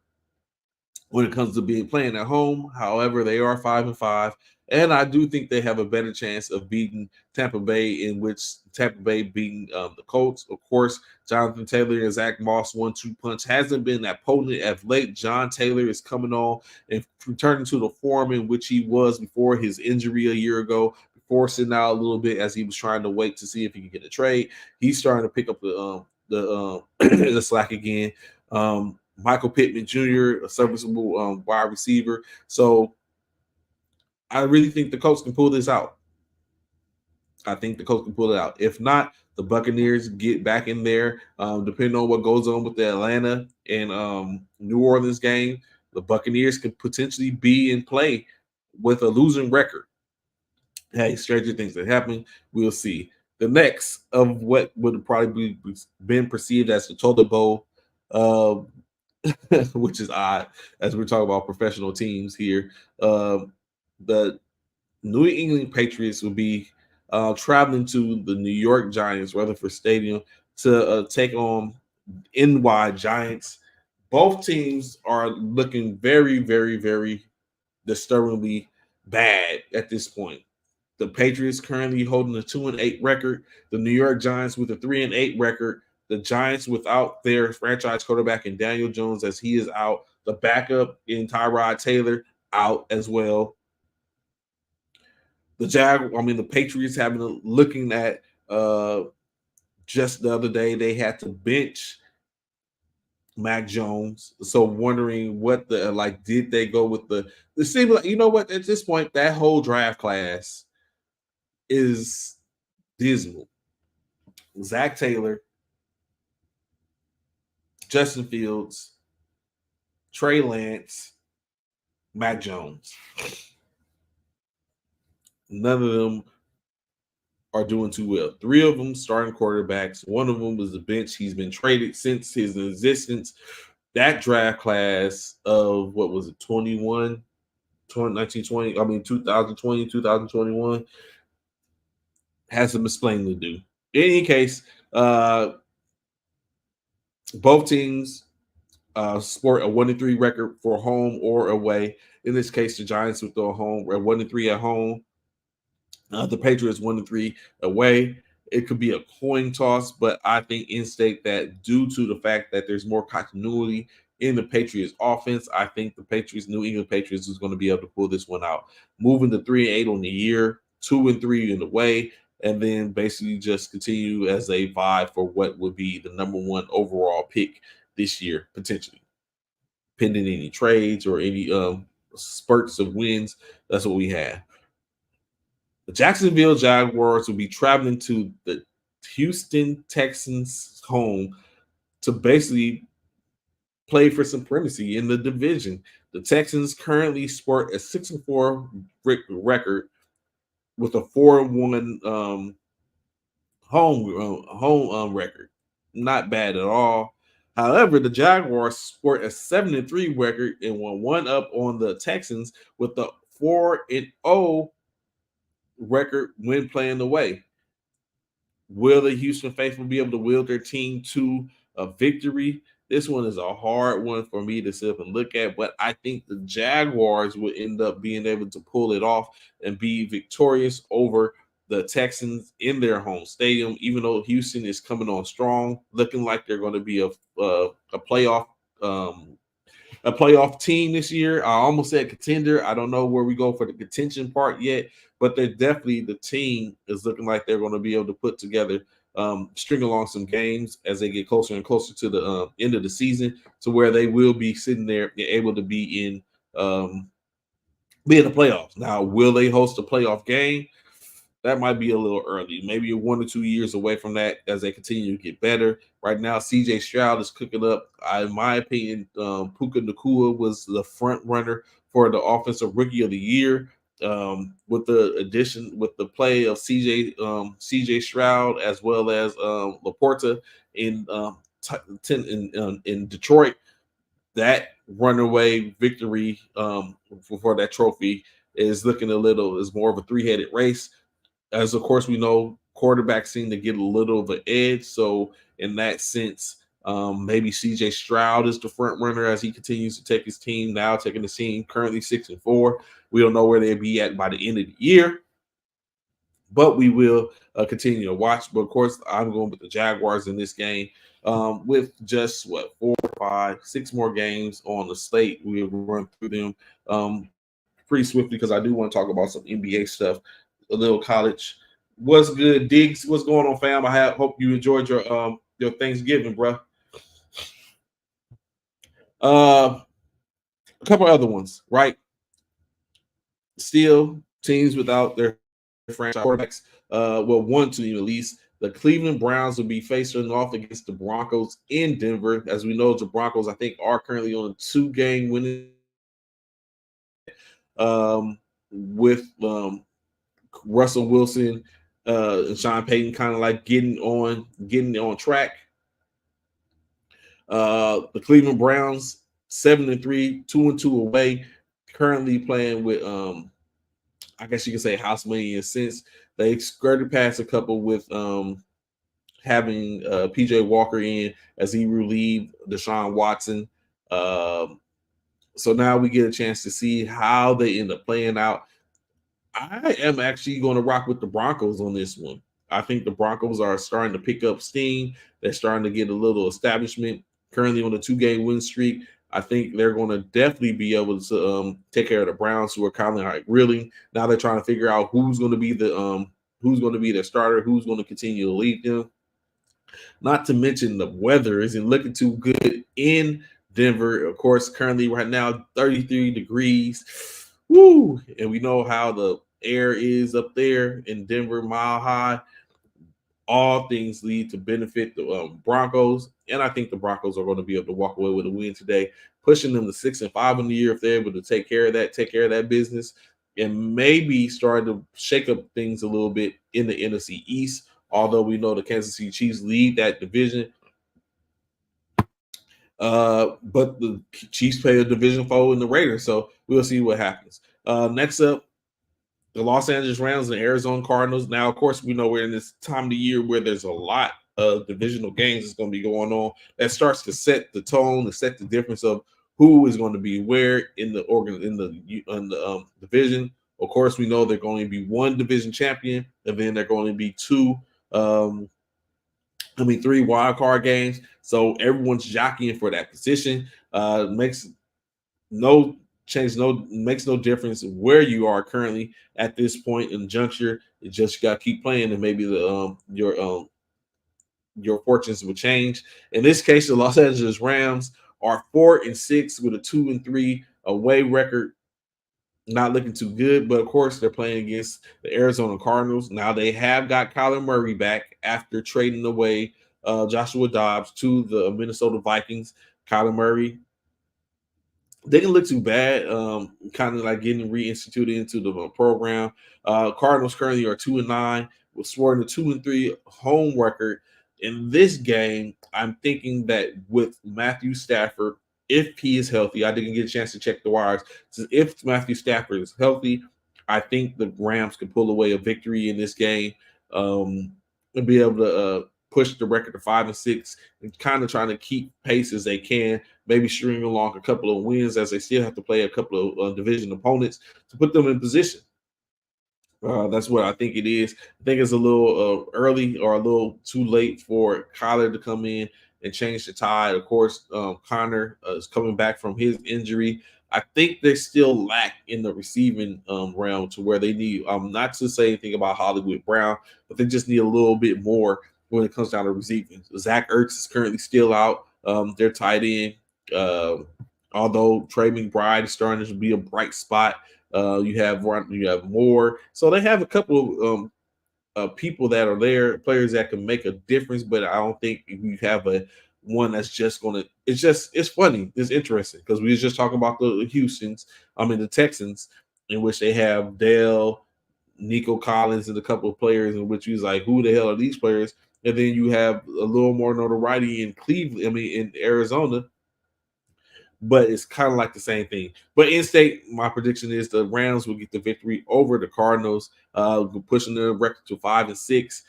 when it comes to being playing at home. However, they are 5-5, and I do think they have a better chance of beating Tampa Bay, in which Tampa Bay beating the Colts. Of course, Jonathan Taylor and Zach Moss 1-2 punch hasn't been that potent as late. John Taylor is coming on and returning to the form in which he was before his injury a year ago. Before sitting out a little bit as he was trying to wait to see if he could get a trade, he's starting to pick up the slack again. Michael Pittman Jr., a serviceable wide receiver. So I really think the Colts can pull this out. I think the Colts can pull it out. If not, the Buccaneers get back in there. Depending on what goes on with the Atlanta and New Orleans game, the Buccaneers could potentially be in play with a losing record. Hey, stranger things that happen. We'll see. The next of what would probably be been perceived as the total bowl, uh, which is odd as we're talking about professional teams here. The New England Patriots will be traveling to the New York Giants, Rutherford Stadium, to take on NY Giants. Both teams are looking very, very, very disturbingly bad at this point. The Patriots currently holding a 2-8 record. The New York Giants with a 3-8 record. The Giants without their franchise quarterback in Daniel Jones as he is out. The backup in Tyrod Taylor out as well. The Patriots having looking at just the other day they had to bench Mac Jones. So wondering what the did they go with the seems like, you know what, at this point that whole draft class is dismal. Zach Taylor, Justin Fields, Trey Lance, Mac Jones. None of them are doing too well. 3 of them starting quarterbacks. One of them was the bench. He's been traded since his existence. That draft class of what was it, 2020, 2021 has some explaining to do. In any case, both teams sport a 1-3 record for home or away. In this case, the Giants with the home 1-3 at home. The Patriots 1-3 away. It could be a coin toss, but I think in state that due to the fact that there's more continuity in the Patriots offense, I think the New England Patriots is going to be able to pull this one out. Moving to 3-8 on the year, 2-3 in the way, and then basically just continue as a vie for what would be the number 1 overall pick this year, potentially. Pending any trades or any spurts of wins, that's what we have. The Jacksonville Jaguars will be traveling to the Houston Texans home to basically play for supremacy in the division. The Texans currently sport a 6-4 record with a 4-1 home record. Not bad at all. However, the Jaguars sport a 7-3 record and won 1 up on the Texans with the 4-0 record when playing away. Will the Houston faithful be able to wield their team to a victory? This one is a hard one for me to sit up and look at, but I think the Jaguars will end up being able to pull it off and be victorious over the Texans in their home stadium, even though Houston is coming on strong, looking like they're going to be a playoff a playoff team this year. I almost said contender. I don't know where we go for the contention part yet, but they're definitely, the team is looking like they're going to be able to put together, string along some games as they get closer and closer to the end of the season, to where they will be sitting there able to be in the playoffs. Now, will they host a playoff game? That might be a little early. Maybe 1 or 2 years away from that as they continue to get better. Right now, CJ Stroud is cooking up. In my opinion, Puka Nacua was the front runner for the offensive rookie of the year. with the play of CJ Stroud as well as Laporta in in Detroit, that runaway victory for that trophy is looking is more of a three-headed race. As of course we know, quarterbacks seem to get a little of an edge. So in that sense, maybe CJ Stroud is the front runner as he continues to take his team now, taking the team currently 6-4. We don't know where they'll be at by the end of the year, but we will continue to watch. But of course, I'm going with the Jaguars in this game. With just 4, 5, 6 more games on the slate, we'll run through them pretty swiftly because I do want to talk about some NBA stuff, a little college. What's good, Diggs? What's going on, fam? Hope you enjoyed your Thanksgiving, bro. A couple other ones, right? Still teams without their franchise quarterbacks. One team at least. The Cleveland Browns will be facing off against the Broncos in Denver. As we know, the Broncos, I think, are currently on a 2-game winning with Russell Wilson and Sean Payton kind of like getting on track. The Cleveland Browns 7-3, 2-2 away, currently playing with I guess you could say house money in a sense. They skirted past a couple with having PJ Walker in as he relieved Deshaun Watson. So now we get a chance to see how they end up playing out. I am actually going to rock with the Broncos on this one. I think the Broncos are starting to pick up steam. They're starting to get a little establishment. Currently on a 2-game win streak. I think they're going to definitely be able to take care of the Browns, who are kind of like reeling. Now they're trying to figure out who's going to be their starter, who's going to continue to lead them. Not to mention the weather isn't looking too good in Denver. Of course, currently right now 33 degrees. Woo! And we know how the air is up there in Denver, mile high. All things lead to benefit the Broncos, and I think the Broncos are going to be able to walk away with a win today, pushing them to 6-5 in the year if they're able to take care of that business, and maybe start to shake up things a little bit in the NFC East. Although we know the Kansas City Chiefs lead that division, but the Chiefs play a division foe in the Raiders, so we'll see what happens. Next up, the Los Angeles Rams and Arizona Cardinals. Now, of course, we know we're in this time of the year where there's a lot of divisional games that's going to be going on. That starts to set the tone, to set the difference of who is going to be where in the division. Of course, we know there's going to be one division champion, and then there are going to be 3 wild card games. So everyone's jockeying for that position. Makes no difference where you are currently at this point in the juncture. You just got to keep playing, and maybe your fortunes will change. In this case, the Los Angeles Rams are 4-6 with a 2-3 away record. Not looking too good, but of course they're playing against the Arizona Cardinals. Now they have got Kyler Murray back after trading away Joshua Dobbs to the Minnesota Vikings. Kyler Murray didn't look too bad, kind of like getting reinstituted into the program. Cardinals currently are 2-9, with scoring a 2-3 home record. In this game, I'm thinking that with Matthew Stafford, if he is healthy, I didn't get a chance to check the wires. So if Matthew Stafford is healthy, I think the Rams could pull away a victory in this game and be able to push the record to 5-6 and kind of trying to keep pace as they can, maybe string along a couple of wins as they still have to play a couple of division opponents to put them in position. That's what I think it is. I think it's a little early or a little too late for Kyler to come in and change the tide. Of course, Connor is coming back from his injury. I think they still lack in the receiving realm to where they need, not to say anything about Hollywood Brown, but they just need a little bit more when it comes down to receiving. Zach Ertz is currently still out. They're tight end. Although Trey McBride is starting to be a bright spot. You have Moore. So they have a couple of people that are there, players that can make a difference, but I don't think you have one that's just going to – it's funny. It's interesting because we was just talking about the Texans. in which they have Dale, Nico Collins, and a couple of players in which he's like, who the hell are these players? And then you have a little more notoriety in Cleveland, in Arizona, but it's kind of like the same thing. But in state, my prediction is the Rams will get the victory over the Cardinals, pushing the record to 5-6,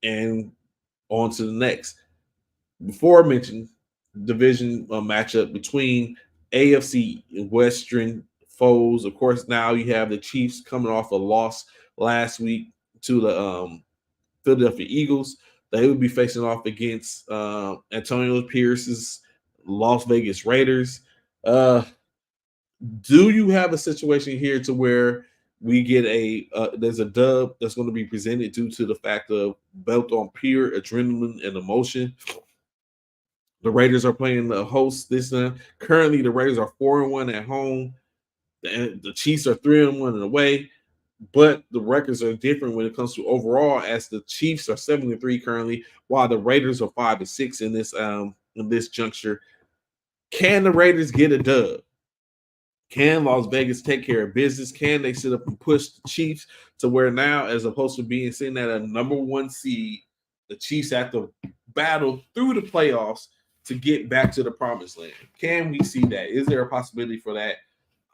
and on to the next. Before I mentioned division matchup between AFC and Western foes. Of course, now you have the Chiefs coming off a loss last week to the Philadelphia Eagles. They would be facing off against Antonio Pierce's Las Vegas Raiders. Uh, do you have a situation here to where we get there's a dub that's going to be presented due to the fact of built on pure adrenaline and emotion? The Raiders are playing the host this time. Currently, the Raiders are 4-1 at home. The Chiefs are 3-1 away. But the records are different when it comes to overall, as the Chiefs are 7-3 currently, while the Raiders are 5-6 in this juncture. Can the Raiders get a dub? Can Las Vegas take care of business? Can they sit up and push the Chiefs to where now, as opposed to being sitting at a number one seed, the Chiefs have to battle through the playoffs to get back to the promised land? Can we see that? Is there a possibility for that?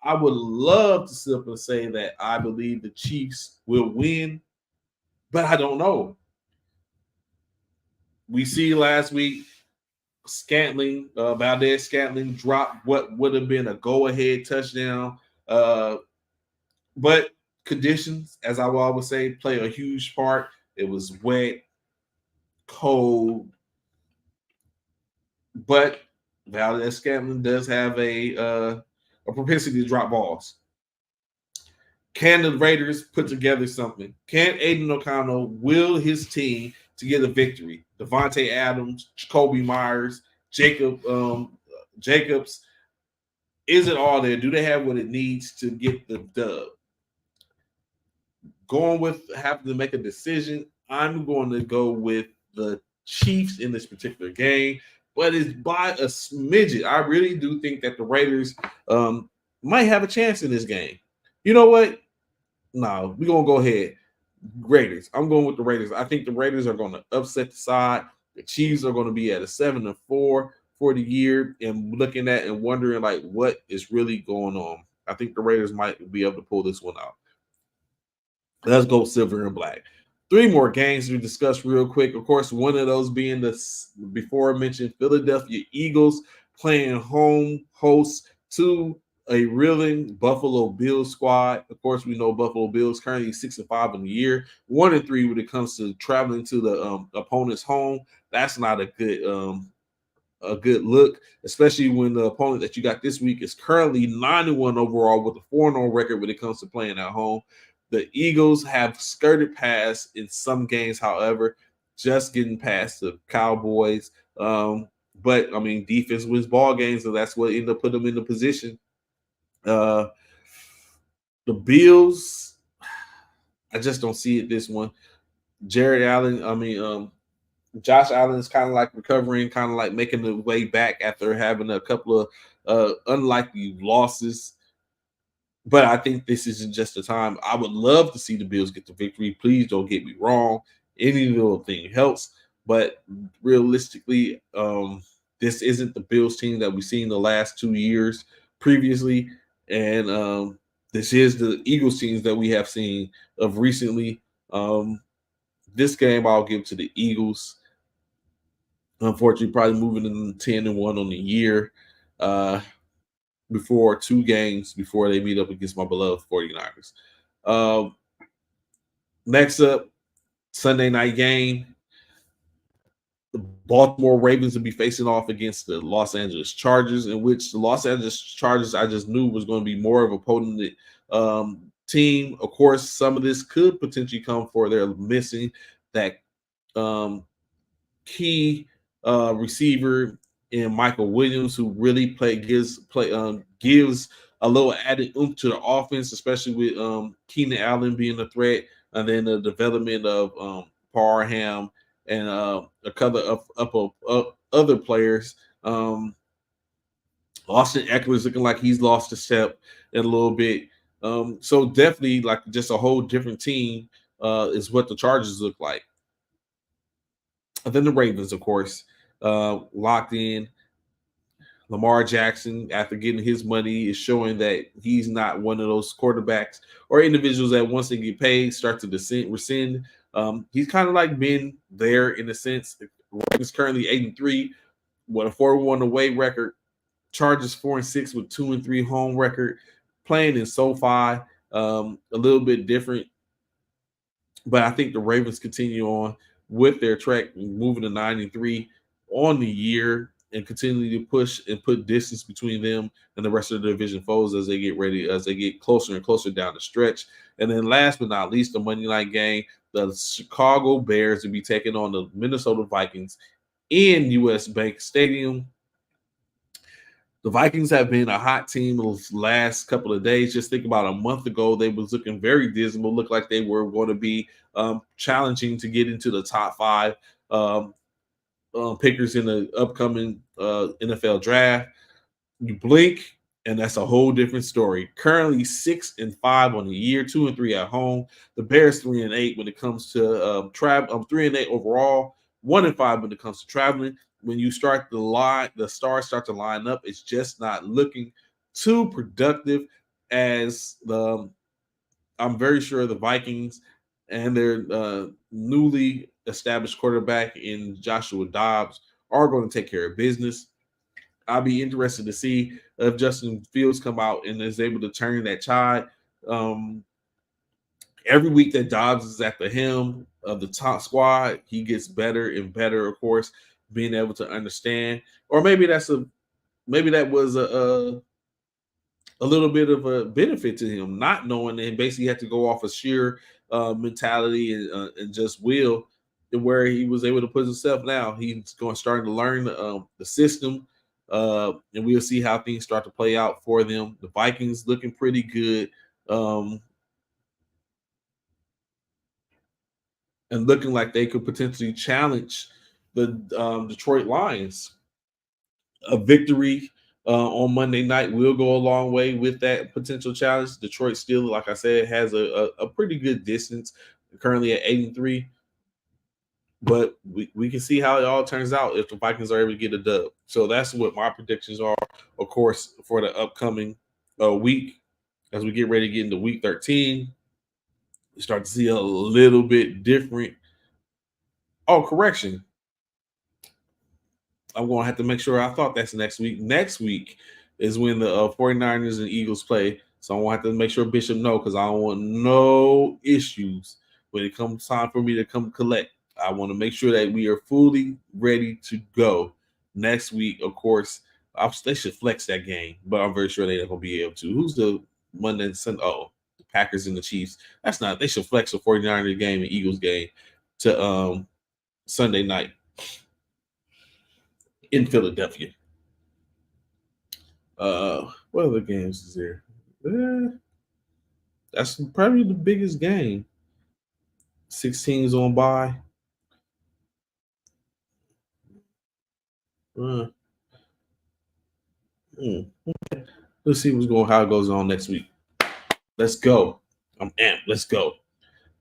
I would love to sit up and say that I believe the Chiefs will win, but I don't know. We see last week Valdez Scantling dropped what would have been a go-ahead touchdown. But conditions, as I will always say, play a huge part. It was wet, cold, but Valdez Scantling does have a propensity to drop balls. Can the Raiders put together something? Can Aiden O'Connell will his team to get a victory? Devontae Adams, Jacoby Myers, Jacobs. Is it all there? Do they have what it needs to get the dub? Going with having to make a decision, I'm going to go with the Chiefs in this particular game, but it's by a smidget. I really do think that the Raiders might have a chance in this game. You know what? No, we're going to go ahead. Raiders. I'm going with the Raiders. I think the Raiders are going to upset the side. The Chiefs are going to be at a 7-4 for the year, and looking at and wondering like what is really going on. I think the Raiders might be able to pull this one out. Let's go silver and black. Three more games we discussed real quick. Of course, one of those being the before mentioned Philadelphia Eagles playing home host to a reeling Buffalo Bills squad. Of course, we know Buffalo Bills currently 6-5 in the year, 1-3 when it comes to traveling to the opponent's home. That's not a good look, especially when the opponent that you got this week is currently 9-1 overall with a 4-0 record when it comes to playing at home. The Eagles have skirted past in some games, however, just getting past the Cowboys. But I mean, defense wins ball games, and that's what ended up putting them in the position. The Bills, I just don't see it this one. Jared Allen, Josh Allen is kind of like recovering, kind of like making the way back after having a couple of unlikely losses. But I think this isn't just the time. I would love to see the Bills get the victory. Please don't get me wrong. Any little thing helps. But realistically, this isn't the Bills team that we've seen the last 2 years previously. And this is the Eagles teams that we have seen of recently. This game I'll give to the Eagles. Unfortunately, probably moving in 10-1 on the year. Before 2 games before they meet up against my beloved 49ers. Next up, Sunday night game. The Baltimore Ravens will be facing off against the Los Angeles Chargers, in which the Los Angeles Chargers I just knew was going to be more of a potent team. Of course, some of this could potentially come for their missing that key receiver in Michael Williams, who really gives a little added oomph to the offense, especially with Keenan Allen being a threat, and then the development of Parham and a couple of other players Austin Eckler is looking like he's lost a step in a little bit. So definitely like just a whole different team is what the Chargers look like. And then the Ravens, of course, locked in. Lamar Jackson, after getting his money, is showing that he's not one of those quarterbacks or individuals that once they get paid start to rescind. He's kind of like been there in a sense. Ravens currently 8-3, with a 4-1 away record. Chargers 4-6 with 2-3 home record. Playing in SoFi, a little bit different, but I think the Ravens continue on with their track, moving to 9-3 on the year, and continue to push and put distance between them and the rest of the division foes as they get ready, as they get closer and closer down the stretch. And then last but not least, the Monday night game, the Chicago Bears will be taking on the Minnesota Vikings in US Bank Stadium. The Vikings have been a hot team those last couple of days. Just think about a month ago, they was looking very dismal, looked like they were going to be challenging to get into the top five pickers in the upcoming NFL draft. You blink, and that's a whole different story. Currently 6-5 on the year, 2-3 at home. The Bears 3-8 when it comes to travel. 3-8 overall, 1-5 when it comes to traveling. When you start the stars start to line up, it's just not looking too productive. As I'm very sure the Vikings and their newly established quarterback in Joshua Dobbs are going to take care of business. I'll be interested to see if Justin Fields come out and is able to turn that tide. Every week that Dobbs is at the helm of the top squad, he gets better and better. Of course, being able to understand, or maybe that was a little bit of a benefit to him, not knowing and basically had to go off a sheer mentality and just will, where he was able to put himself now. He's going starting to learn the system, and we'll see how things start to play out for them. The Vikings looking pretty good, and looking like they could potentially challenge the Detroit Lions. A victory on Monday night will go a long way with that potential challenge. Detroit still, like I said, has a pretty good distance, currently at 8-3. But we can see how it all turns out if the Vikings are able to get a dub. So that's what my predictions are, of course, for the upcoming week. As we get ready to get into week 13, we start to see a little bit different. Oh, correction. I'm going to have to make sure. I thought that's next week. Next week is when the 49ers and Eagles play. So I'm going to have to make sure Bishop know, because I don't want no issues when it comes time for me to come collect. I want to make sure that we are fully ready to go next week. Of course, they should flex that game, but I'm very sure they're not going to be able to. Who's the Monday and Sunday? Oh, the Packers and the Chiefs. That's not. They should flex the 49ers game and Eagles game to Sunday night in Philadelphia. What other games is there? That's probably the biggest game. 6 teams on bye. Let's see how it goes on next week. Let's go. I'm amped. Let's go.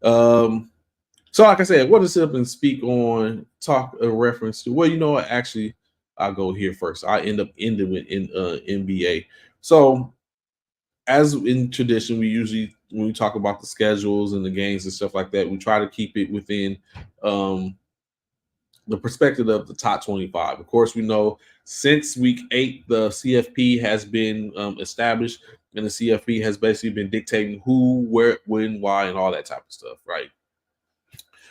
So like I said, what to sit up and speak on, talk a reference to. Well, you know what? Actually, I'll go here first. I end up ending with NBA. So as in tradition, we usually, when we talk about the schedules and the games and stuff like that, we try to keep it within the perspective of the top 25. Of course, we know since week 8, the CFP has been established, and the CFP has basically been dictating who, where, when, why, and all that type of stuff, right?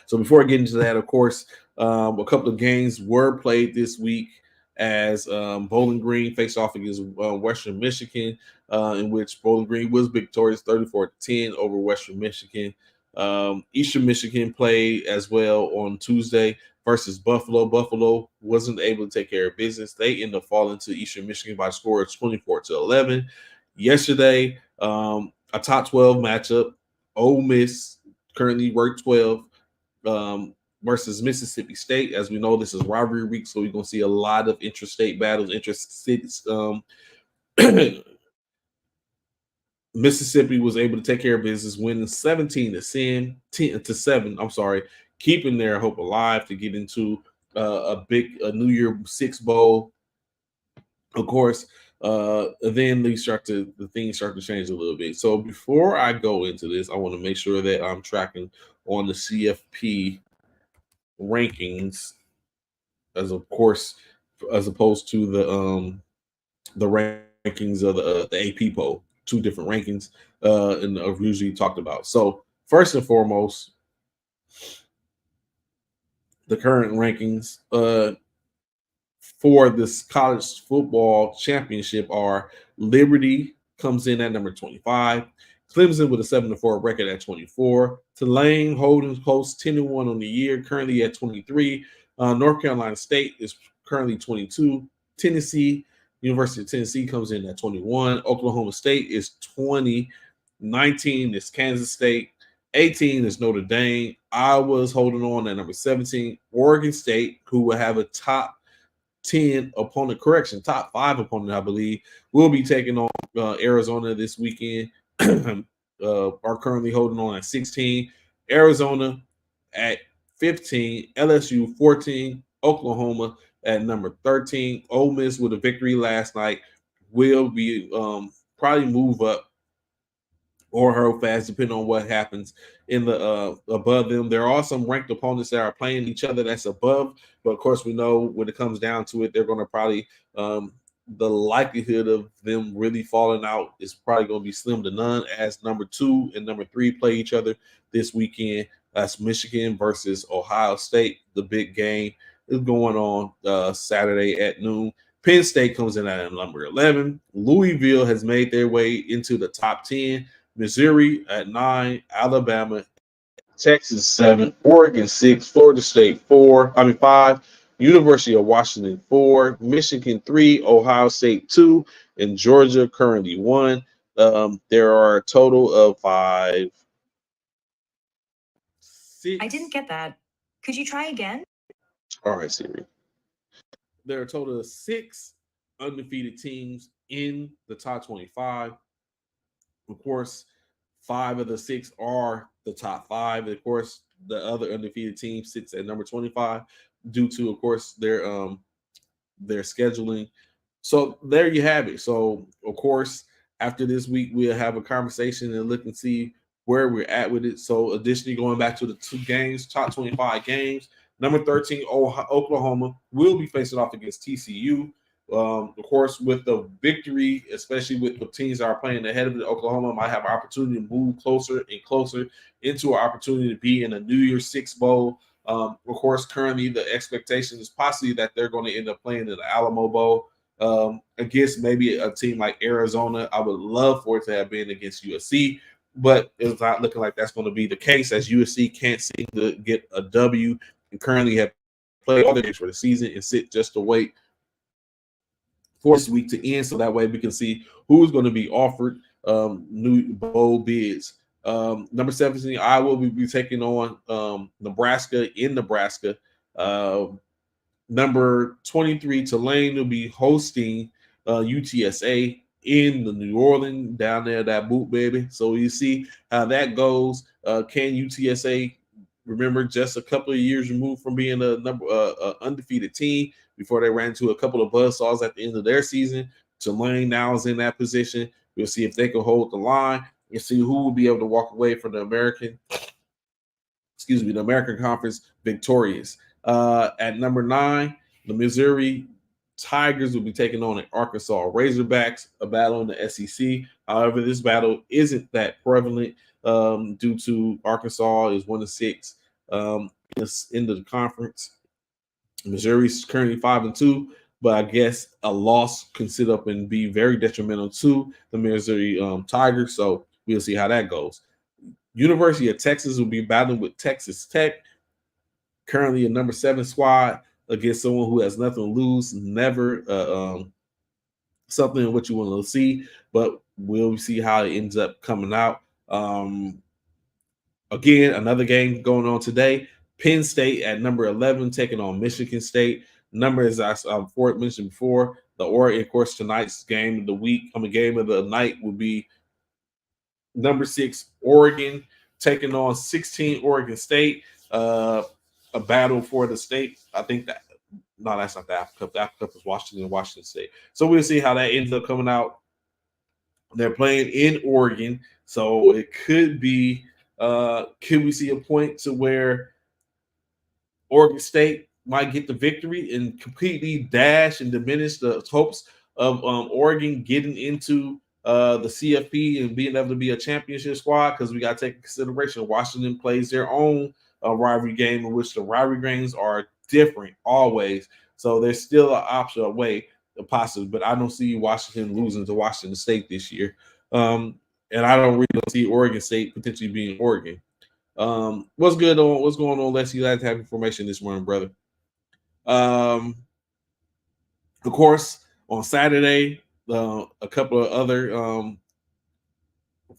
So before I get into that, of course, a couple of games were played this week as Bowling Green faced off against Western Michigan, in which Bowling Green was victorious 34-10 over Western Michigan. Eastern Michigan played as well on Tuesday versus Buffalo. Buffalo wasn't able to take care of business. They ended up falling to Eastern Michigan by a score of 24-11. Yesterday, a top 12 matchup. Ole Miss currently ranked 12 versus Mississippi State. As we know, this is rivalry week, so we're going to see a lot of intrastate battles, intracity Mississippi was able to take care of business, winning 17 to 10 to 7. I'm sorry, keeping their hope alive to get into a New Year Six bowl. Of course, then the things start to change a little bit. So before I go into this, I want to make sure that I'm tracking on the CFP rankings, as of course, as opposed to the rankings of the AP poll, two different rankings, and I've usually talked about. So first and foremost, the current rankings for this college football championship are: Liberty comes in at number 25, Clemson with a 7-4 record at 24, Tulane hosts 10-1 on the year, currently at 23. North Carolina State is currently 22. Tennessee, University of Tennessee comes in at 21. Oklahoma State is 20. 19 is Kansas State. 18 is Notre Dame. Iowa's holding on at number 17. Oregon State, who will have a top 10 opponent, correction, top 5 opponent, I believe, will be taking on Arizona this weekend. Are currently holding on at 16. Arizona at 15. LSU 14. Oklahoma at number 13. Ole Miss with a victory last night will be probably move up or hurl fast, depending on what happens in the above them. There are some ranked opponents that are playing each other that's above, but of course we know when it comes down to it, they're going to probably the likelihood of them really falling out is probably going to be slim to none, as number 2 and number 3 play each other this weekend. That's Michigan versus Ohio State. The big game is going on Saturday at noon. Penn State comes in at number 11. Louisville has made their way into the top 10. Missouri at 9, Alabama, Texas 7, Oregon 6, Florida State 5, University of Washington 4, Michigan 3, Ohio State 2, and Georgia currently 1. There are a total of 5, 6. I didn't get that. Could you try again? All right, Siri. There are a total of 6 undefeated teams in the top 25. Of course, 5 of the 6 are the top 5. Of course, the other undefeated team sits at number 25 due to, of course, their scheduling. So there you have it. So, of course, after this week, we'll have a conversation and look and see where we're at with it. So, additionally, going back to the 2 games, top 25 games, number 13, Oklahoma will be facing off against TCU. Of course, with the victory, especially with the teams that are playing ahead of it, Oklahoma might have an opportunity to move closer and closer into an opportunity to be in a New Year's Six bowl. Of course, currently the expectation is possibly that they're going to end up playing in the Alamo Bowl against maybe a team like Arizona. I would love for it to have been against USC, but it's not looking like that's going to be the case, as USC can't seem to get a W and currently have played all the games for the season and sit just to wait for this week to end, so that way we can see who's going to be offered new bowl bids. Number 17, Iowa will be taking on Nebraska in Nebraska. Number 23, Tulane will be hosting UTSA in the New Orleans, down there, that boot, baby. So you see how that goes. Can UTSA, remember, just a couple of years removed from being a undefeated team before they ran into a couple of buzzsaws at the end of their season. Tulane now is in that position. We'll see if they can hold the line and see who will be able to walk away from the American Conference victorious. At number 9, the Missouri Tigers will be taking on the Arkansas Razorbacks, a battle in the SEC. However, this battle isn't that prevalent due to Arkansas is 1-6 in the conference. Missouri's currently 5-2, but I guess a loss can sit up and be very detrimental to the Missouri Tigers. So we'll see how that goes. University of Texas will be battling with Texas Tech, currently a number 7 squad, against someone who has nothing to lose. Never something in what you want to see, but we'll see how it ends up coming out. Again, another game going on today. Penn State at number 11 taking on Michigan State. Number, as I mentioned before, Oregon, of course, tonight's game of the week, game of the night will be number 6 Oregon taking on 16 Oregon State. A battle for the state. I think that no, that's not the Apple Cup. The Apple Cup is Washington State. So we'll see how that ends up coming out. They're playing in Oregon, so it could be. Could we see a point to where Oregon State might get the victory and completely dash and diminish the hopes of Oregon getting into the CFP and being able to be a championship squad? Because we got to take into consideration Washington plays their own rivalry game, in which the rivalry games are different always. So there's still an option, a way, a possible, but I don't see Washington losing to Washington State this year. And I don't really see Oregon State potentially being Oregon. What's good on? What's going on? Let's see. Glad to have information this morning, brother. Of course, on Saturday, a couple of other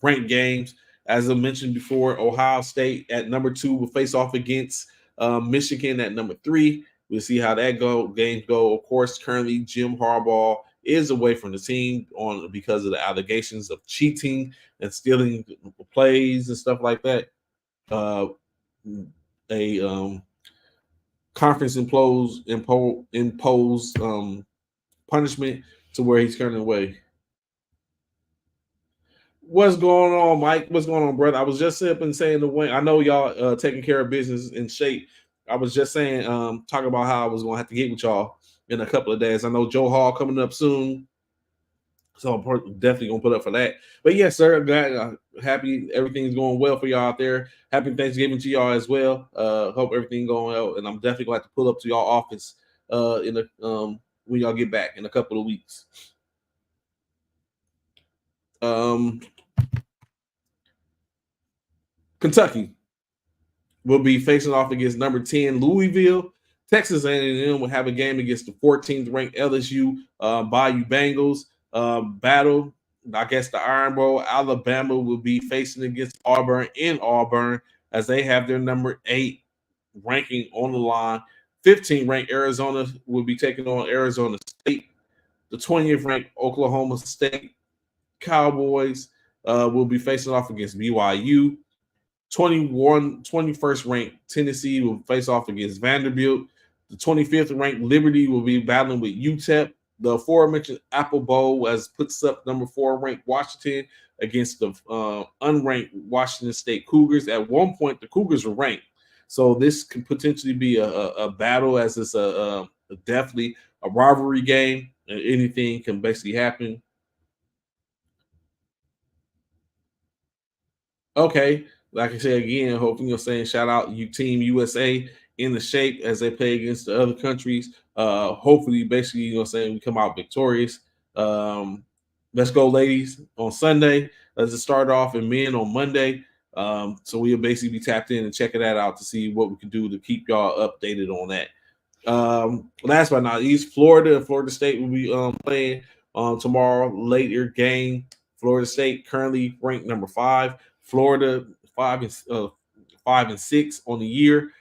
ranked games. As I mentioned before, Ohio State at number 2 will face off against Michigan at number 3. We'll see how that games go. Of course, currently Jim Harbaugh is away from the team because of the allegations of cheating and stealing plays and stuff like that. A conference imposed punishment to where he's currently away. What's going on, Mike? What's going on, brother? I was just up and saying the way I know y'all taking care of business in shape. I was just saying, talking about how I was going to have to get with y'all in a couple of days. I know Joe Hall coming up soon, so I'm definitely going to put up for that. But yes, sir, glad, happy everything's going well for y'all out there. Happy Thanksgiving to y'all as well. Hope everything going well, and I'm definitely going to have to pull up to y'all office when y'all get back in a couple of weeks. Kentucky will be facing off against number 10 Louisville. Texas A&M will have a game against the 14th ranked LSU Bayou Bengals. Battle, I guess, the Iron Bowl. Alabama will be facing against Auburn in Auburn as they have their number 8 ranking on the line. 15th ranked Arizona will be taking on Arizona State. The 20th ranked Oklahoma State Cowboys will be facing off against BYU. 21st ranked Tennessee will face off against Vanderbilt. The 25th ranked Liberty will be battling with UTEP. The aforementioned Apple Bowl puts up number 4 ranked Washington against the unranked Washington State Cougars. At one point, the Cougars were ranked, so this could potentially be a battle, as it's definitely a rivalry game, and anything can basically happen. Okay. Like I said again, hopefully you're saying shout out you Team USA in the shape as they play against the other countries. Hopefully, basically, saying we come out victorious. Let's go, ladies, on Sunday. Let's just start off, and men on Monday. So we'll basically be tapped in and checking that out to see what we can do to keep y'all updated on that. Last but not least, Florida and Florida State will be playing tomorrow. Later game. Florida State currently ranked number 5. Florida 5 and 6 on the year,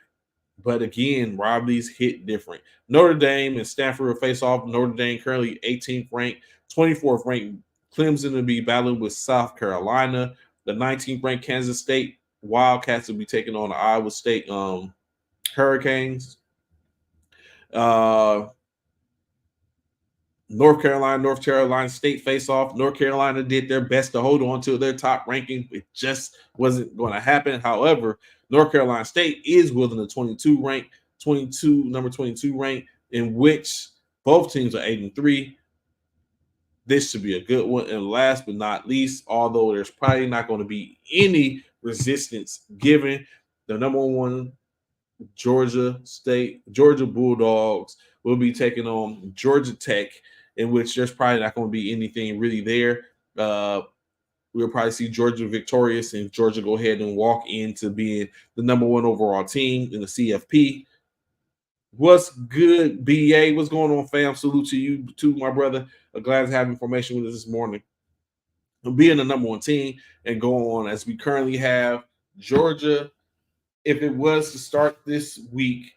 but again, rivalries hit different. Notre Dame and Stanford will face off. Notre Dame currently 18th ranked, 24th ranked Clemson will be battling with South Carolina. The 19th ranked Kansas State Wildcats will be taking on the Iowa State Hurricanes. North Carolina State face off. North Carolina did their best to hold on to their top ranking. It just wasn't going to happen. However, North Carolina State is within the number 22 rank, in which both teams are 8-3. This should be a good one. And last but not least, although there's probably not going to be any resistance given, the number 1 Georgia Bulldogs will be taking on Georgia Tech, in which there's probably not going to be anything really there. We'll probably see Georgia victorious and Georgia go ahead and walk into being the number 1 overall team in the CFP. What's good, BA? What's going on, fam? Salute to you, too, my brother. I'm glad to have information with us this morning. Being the number 1 team and go on as we currently have Georgia. If it was to start this week,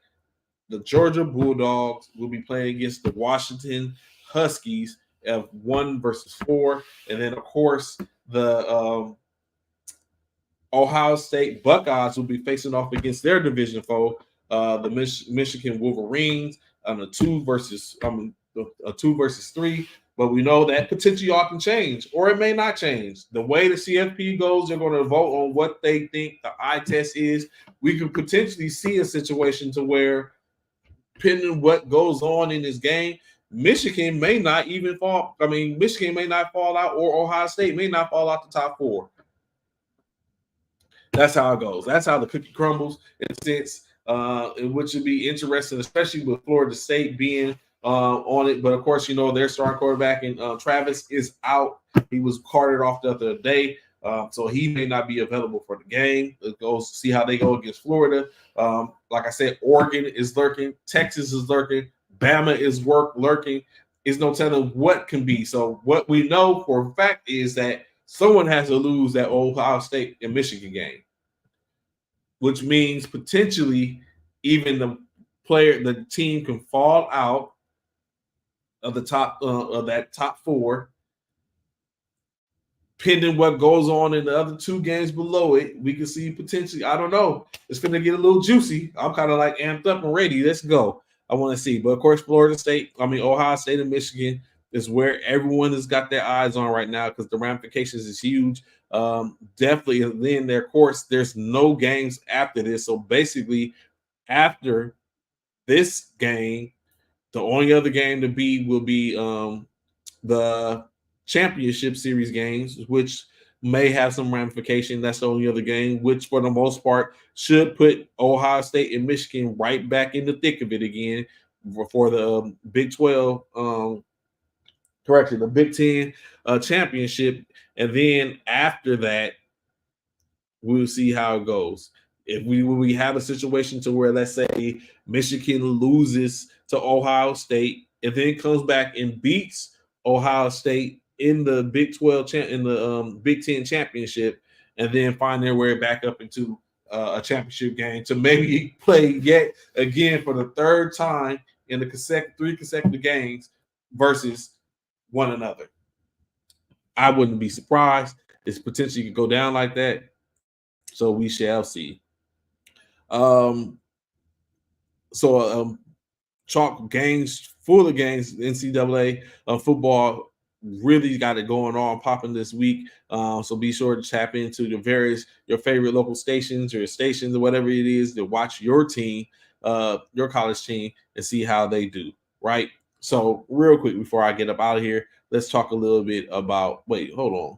the Georgia Bulldogs will be playing against the Washington Huskies of 1 versus 4, and then of course the Ohio State Buckeyes will be facing off against their division foe, the Michigan Wolverines, on a 2 versus 3. But we know that potentially all can change, or it may not change. The way the CFP goes, they're going to vote on what they think the eye test is. We could potentially see a situation to where, depending on what goes on in this game, Michigan may not even fall. I mean, Michigan may not fall out, or Ohio State may not fall out the top 4. That's how it goes. That's how the cookie crumbles in a sense, which would be interesting, especially with Florida State being on it. But of course, their starting quarterback and Travis is out. He was carted off the other day, so he may not be available for the game. It goes to see how they go against Florida. Like I said, Oregon is lurking, Texas is lurking, Bama is lurking. There's no telling what can be. So what we know for a fact is that someone has to lose that Ohio State and Michigan game, which means potentially even the team can fall out of the top of that top 4. Pending what goes on in the other 2 games below it, we can see potentially. I don't know. It's going to get a little juicy. I'm kind of like amped up and ready. Let's go. I want to see. But of course, Ohio State and Michigan is where everyone has got their eyes on right now because the ramifications is huge. Definitely, then there's no games after this. So basically, after this game, the only other game to be will be the championship series games, which may have some ramification. That's the only other game, which for the most part should put Ohio State and Michigan right back in the thick of it again for the Big 12, the Big 10 championship. And then after that, we'll see how it goes. If we have a situation to where, let's say, Michigan loses to Ohio State and then comes back and beats Ohio State in the Big 12 in the Big 10 championship, and then find their way back up into a championship game to maybe play yet again for the 3rd time in the 3 consecutive games versus one another. I wouldn't be surprised. It's potentially could go down like that. So we shall see. Chalk games, full of games, NCAA football really got it going on, popping this week. So be sure to tap into your favorite local stations or stations or whatever it is to watch your team, your college team, and see how they do, right? So real quick before I get up out of here, let's talk a little bit about, wait, hold on.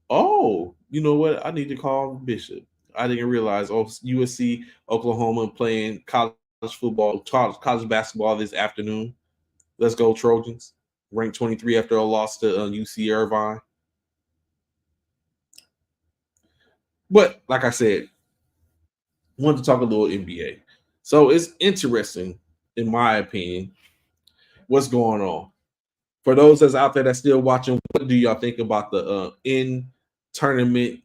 Oh, you know what? I need to call Bishop. I didn't realize. Oh, USC, Oklahoma playing college football, college basketball this afternoon. Let's go Trojans. Ranked 23 after a loss to UC Irvine. But like I said, wanted to talk a little NBA. So it's interesting, in my opinion, what's going on. For those that's out there that's still watching, what do y'all think about the in tournament?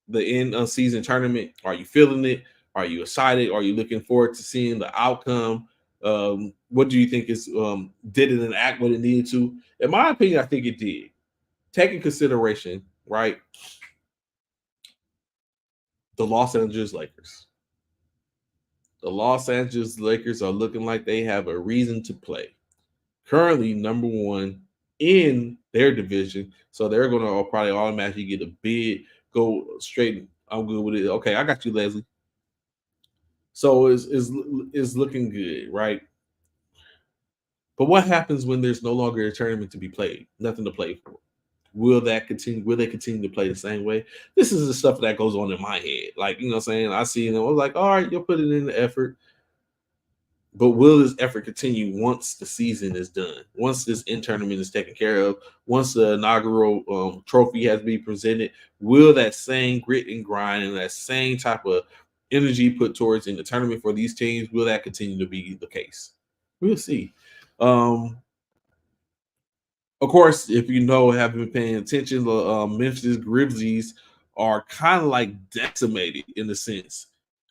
The end season tournament? Are you feeling it? Are you excited? Are you looking forward to seeing the outcome? What do you think did it enact what it needed to? In my opinion, I think it did. Taking consideration, right? The Los Angeles Lakers. The Los Angeles Lakers are looking like they have a reason to play. Currently number 1 in their division, so they're going to probably automatically get a bid. Go straight. I'm good with it. Okay, I got you, Leslie. So is looking good, right? But what happens when there's no longer a tournament to be played? Nothing to play for. Will that continue? Will they continue to play the same way? This is the stuff that goes on in my head. Like, what I'm saying? I see them. I was like, all right, you'll put it in the effort. But will this effort continue once the season is done? Once this tournament is taken care of? Once the inaugural trophy has been presented? Will that same grit and grind and that same type of energy put towards in the tournament for these teams, will that continue to be the case? We'll see. Of course, if have been paying attention, the Memphis Grizzlies are kind of like decimated in a sense.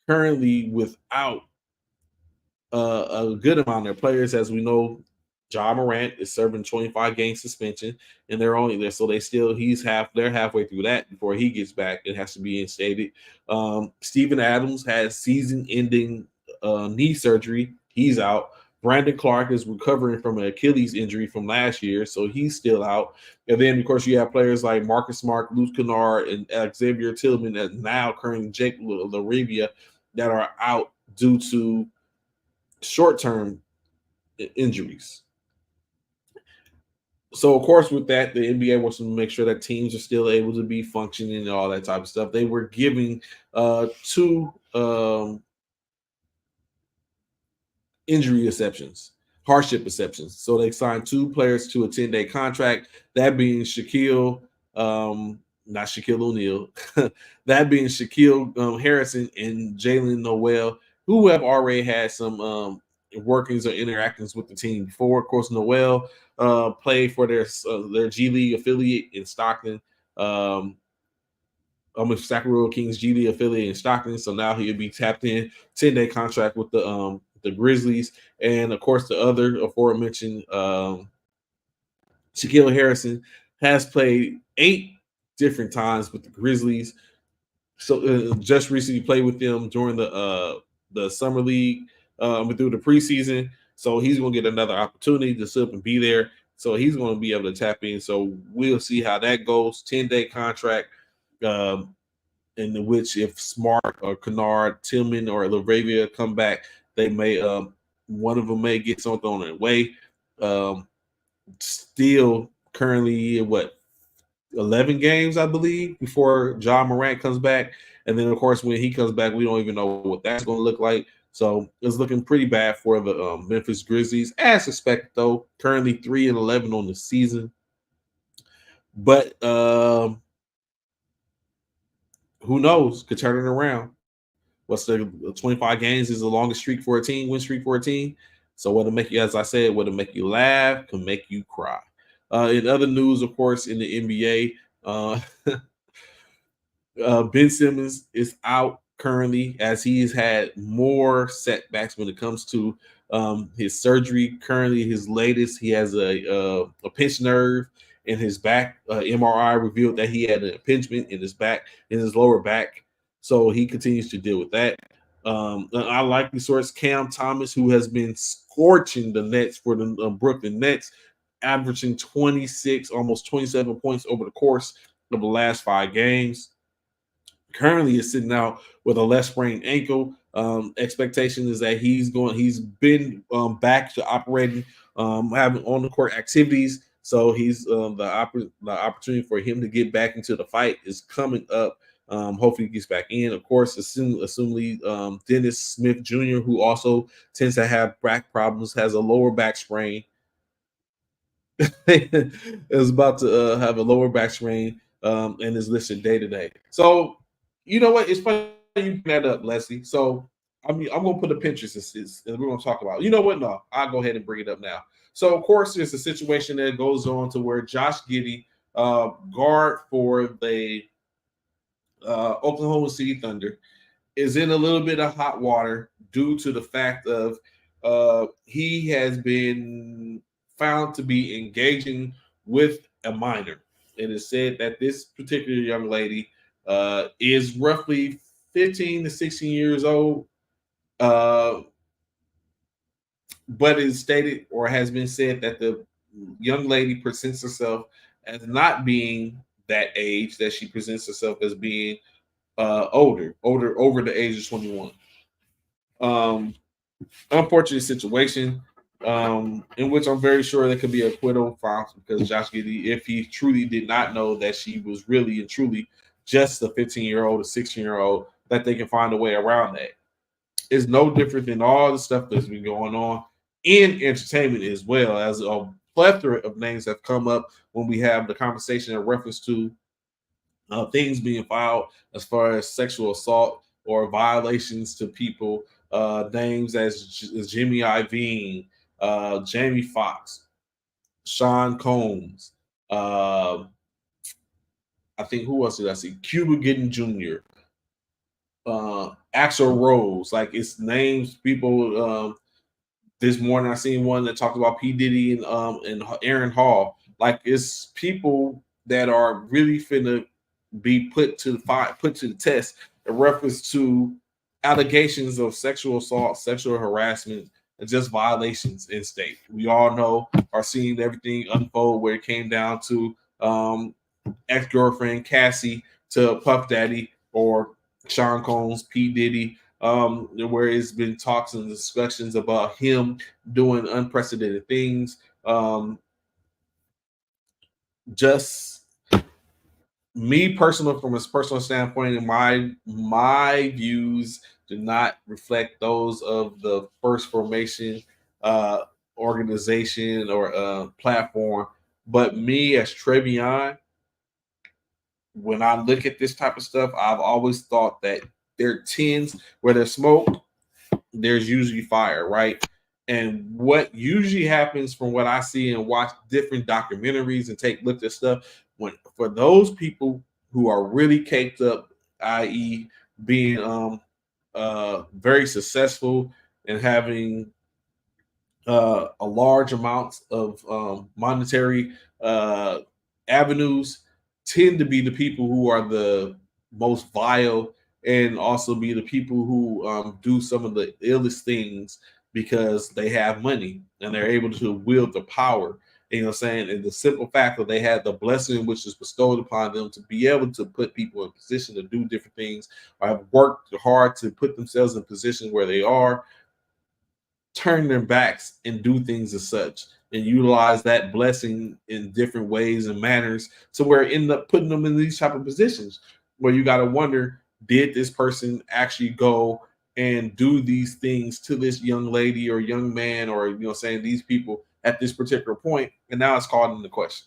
Currently without a good amount of their players. As we know, John Morant is serving 25 game suspension, and they're only there, so they're halfway through that before he gets back. It has to be instated. Steven Adams has season-ending knee surgery. He's out. Brandon Clark is recovering from an Achilles injury from last year, so he's still out. And then, of course, you have players like Marcus Smart, Luke Kennard, and Xavier Tillman, and now currently Jake Laravia, that are out due to short-term injuries. So, of course, with that, the NBA wants to make sure that teams are still able to be functioning and all that type of stuff. They were giving two injury exceptions, hardship exceptions. So they signed two players to a 10-day contract, that being not Shaquille O'Neal, that being Shaquille Harrison and Jalen Noel, who have already had some workings or interactions with the team before. Of course, Noel played for their G League affiliate in Stockton. With Sacramento Kings G League affiliate in Stockton, so now he'll be tapped in 10-day contract with the Grizzlies, and of course the other aforementioned Shaquille Harrison has played 8 different times with the Grizzlies. So just recently played with them during the summer league through the preseason. So he's going to get another opportunity to sit up and be there. So he's going to be able to tap in. So we'll see how that goes. 10-day contract. In which if Smart or Kennard, Tillman, or Laravia come back, they may one of them may get something on their way. Still currently 11 games, I believe, before John Morant comes back. And then, of course, when he comes back, we don't even know what that's going to look like. So it's looking pretty bad for the Memphis Grizzlies, as expected, though. Currently 3-11 on the season. But who knows? Could turn it around. What's the 25 games is the longest streak for a team, win streak for a team. So what'll make you, as I said, what'll make you laugh can make you cry. In other news, of course, in the NBA, Ben Simmons is out currently as he's had more setbacks when it comes to his surgery. Currently, his latest, he has a pinched nerve in his back. MRI revealed that he had an impingement in his back, in his lower back. So he continues to deal with that. I like the source Cam Thomas, who has been scorching the Nets for the Brooklyn Nets, averaging 26, almost 27 points over the course of the last 5 games. Currently is sitting out with a left sprained ankle. Expectation is that he's been back to operating, having on the court activities. So he's the opportunity for him to get back into the fight is coming up. Hopefully he gets back in. Of course, assumingly Dennis Smith Jr., who also tends to have back problems, has a lower back sprain. Is about to have a lower back sprain and is listed day to day. So, you know what? It's funny you bring that up, Leslie. So, I'm going to put a Pinterest and we're going to talk about it. You know what? No, I'll go ahead and bring it up now. So, of course, there's a situation that goes on to where Josh Giddey, guard for the Oklahoma City Thunder, is in a little bit of hot water due to the fact of he has been found to be engaging with a minor. It is said that this particular young lady is roughly 15 to 16 years old, but it is stated or has been said that the young lady presents herself as not being that age, that she presents herself as being older, over the age of 21. Unfortunate situation in which I'm very sure there could be acquittal filed because Josh Giddey, if he truly did not know that she was really and truly just a 15-year-old, a 16-year-old, that they can find a way around that. It's no different than all the stuff that's been going on in entertainment as well, as a plethora of names have come up when we have the conversation in reference to things being filed as far as sexual assault or violations to people. Names as Jimmy Iovine, Jamie Foxx, Sean Combs. I think who else did I see? Cuba Gooding Jr. Axel Rose. Like it's names people This morning I seen one that talked about P. Diddy and Aaron Hall. Like it's people that are really finna be put to the test in reference to allegations of sexual assault, sexual harassment, and just violations in state. We all know are seeing everything unfold where it came down to ex-girlfriend Cassie to Puff Daddy or Sean Combs, P. Diddy, where it's been talks and discussions about him doing unprecedented things. Just me personal from a personal standpoint, and my views do not reflect those of the First Formation uh, organization or platform. But me as Trevion, when I look at this type of stuff, I've always thought that there tends where there's smoke, there's usually fire, right? And what usually happens from what I see and watch different documentaries and take look at stuff, when for those people who are really caked up, i.e., being very successful and having a large amount of monetary uh, avenues, tend to be the people who are the most vile and also be the people who do some of the illest things because they have money and they're able to wield the power. You know what I'm saying? And the simple fact that they had the blessing which is bestowed upon them to be able to put people in position to do different things or have worked hard to put themselves in position where they are, turn their backs and do things as such and utilize that blessing in different ways and manners to where it end up putting them in these type of positions where you got to wonder, did this person actually go and do these things to this young lady or young man or saying these people at this particular point, and now it's called into question.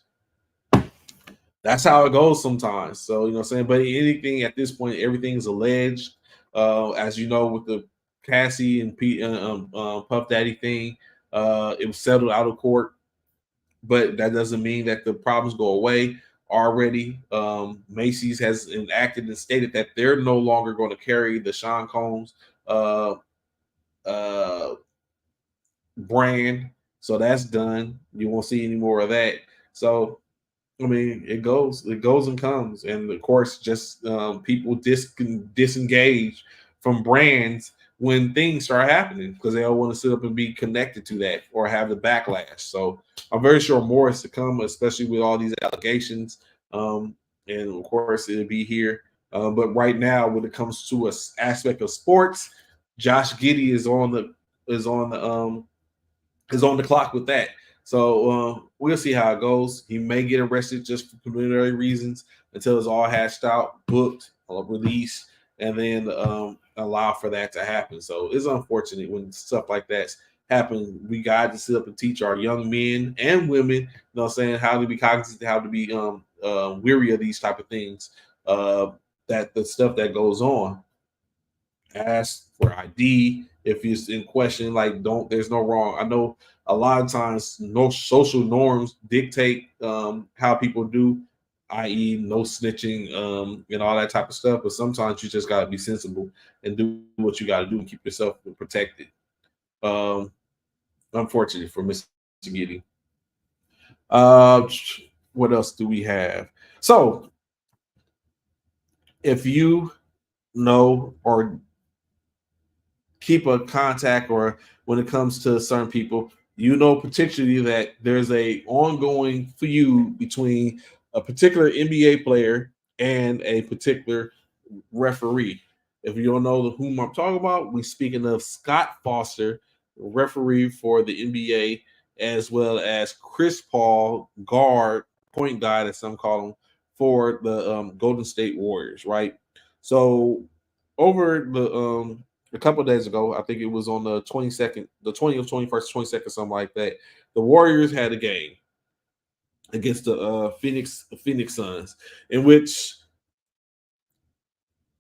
That's how it goes sometimes. So, saying, but anything at this point, everything is alleged. As you know, with the Cassie and Puff Daddy thing, it was settled out of court, but that doesn't mean that the problems go away. Already, Macy's has enacted and stated that they're no longer going to carry the Sean Combs uh, uh, brand. So that's done. You won't see any more of that. So I mean, it goes and comes, and of course, just people disengage from brands when things start happening because they don't want to sit up and be connected to that or have the backlash. So I'm very sure more is to come, especially with all these allegations, and of course, it'll be here. But right now, when it comes to a aspect of sports, Josh Giddey is on the is on the clock with that. So we'll see how it goes. He may get arrested just for preliminary reasons until it's all hashed out, booked, released, and then allow for that to happen. So it's unfortunate when stuff like that happens. We got to sit up and teach our young men and women, saying how to be cognizant, how to be weary of these type of things. That the stuff that goes on. Ask for ID if it's in question. Like, there's no wrong. I know a lot of times no social norms dictate how people do, i.e., no snitching and all that type of stuff. But sometimes you just gotta be sensible and do what you gotta do and keep yourself protected. Um, Unfortunately for Mr. Giddy. What else do we have? So, if you know or keep a contact or when it comes to certain people, particularly that there's a ongoing feud between a particular NBA player and a particular referee. If you don't know whom I'm talking about, we're speaking of Scott Foster, referee for the NBA, as well as Chris Paul, point guard, as some call him, for the Golden State Warriors, right? So over a couple of days ago, I think it was on the 22nd, the 20th, 21st, 22nd, something like that. The Warriors had a game against the Phoenix Suns, in which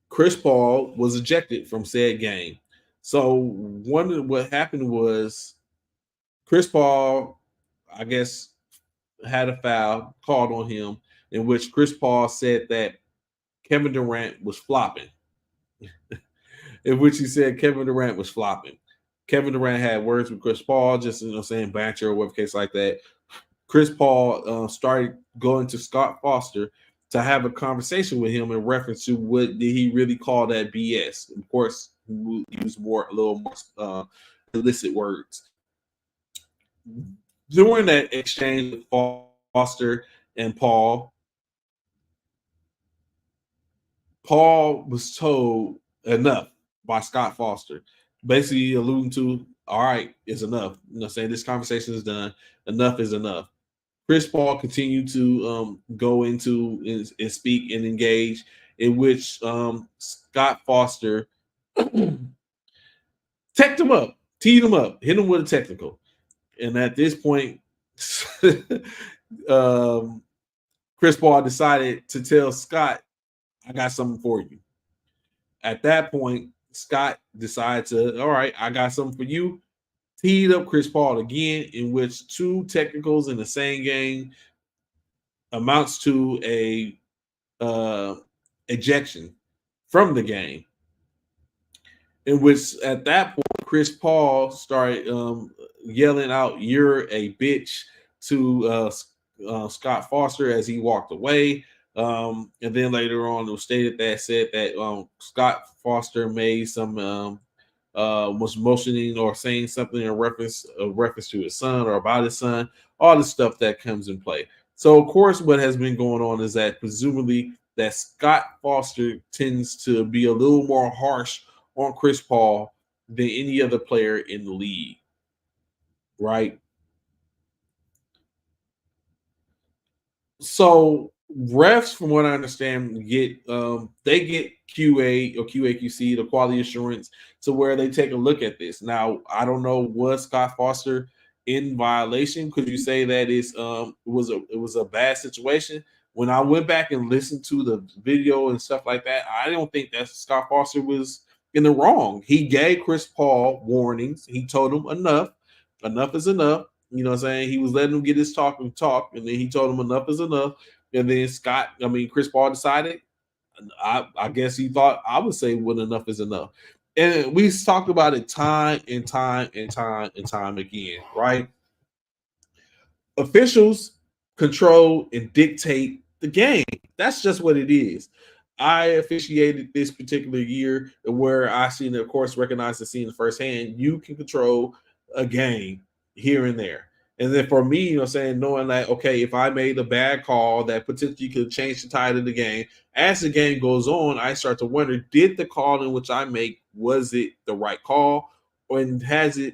Chris Paul was ejected from said game. So what happened was Chris Paul, I guess, had a foul called on him, in which Chris Paul said that Kevin Durant was flopping. In which he said Kevin Durant was flopping. Kevin Durant had words with Chris Paul, just saying banter or whatever case like that. Chris Paul started going to Scott Foster to have a conversation with him in reference to what did he really call that BS. Of course, he used a little more illicit words. During that exchange with Foster and Paul was told enough by Scott Foster, basically alluding to, all right, it's enough. Saying this conversation is done. Enough is enough. Chris Paul continued to go into and speak and engage, in which Scott Foster teched him up, teed him up, hit him with a technical. And at this point, Chris Paul decided to tell Scott, I got something for you. At that point, Scott decided to, all right, I got something for you. Teed up Chris Paul again, in which 2 technicals in the same game amounts to a ejection from the game. In which at that point, Chris Paul started yelling out, "You're a bitch," to Scott Foster as he walked away. And then later on, it was stated that said that Scott Foster made some was motioning or saying something in reference to his son or about his son, all the stuff that comes in play. So, of course, what has been going on is that presumably that Scott Foster tends to be a little more harsh on Chris Paul than any other player in the league, right? So refs, from what I understand, get QA or QAQC, the quality assurance, to where they take a look at this. Now, I don't know, was Scott Foster in violation? Could you say that it was a bad situation? When I went back and listened to the video and stuff like that, I don't think that Scott Foster was in the wrong. He gave Chris Paul warnings. He told him enough is enough. You know what I'm saying? He was letting him get his talk, and then he told him enough is enough. And then Chris Paul decided, I guess he thought I would say when enough is enough. And we talked about it time and time and time and time again, right? Officials control and dictate the game. That's just what it is. I officiated this particular year where I seen, of course, recognize the scene firsthand. You can control a game here and there. And then for me, saying, knowing that, okay, if I made a bad call that potentially could change the tide of the game, as the game goes on, I start to wonder, did the call in which I make, was it the right call, or has it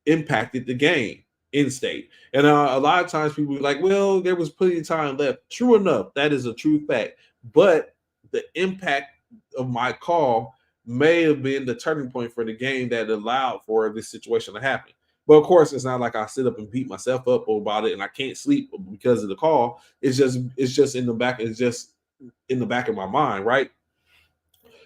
impacted the game in state? And a lot of times people are like, well, there was plenty of time left. True enough, that is a true fact. But the impact of my call may have been the turning point for the game that allowed for this situation to happen. But of course, it's not like I sit up and beat myself up about it and I can't sleep because of the call. It's just in the back. It's just in the back of my mind, right?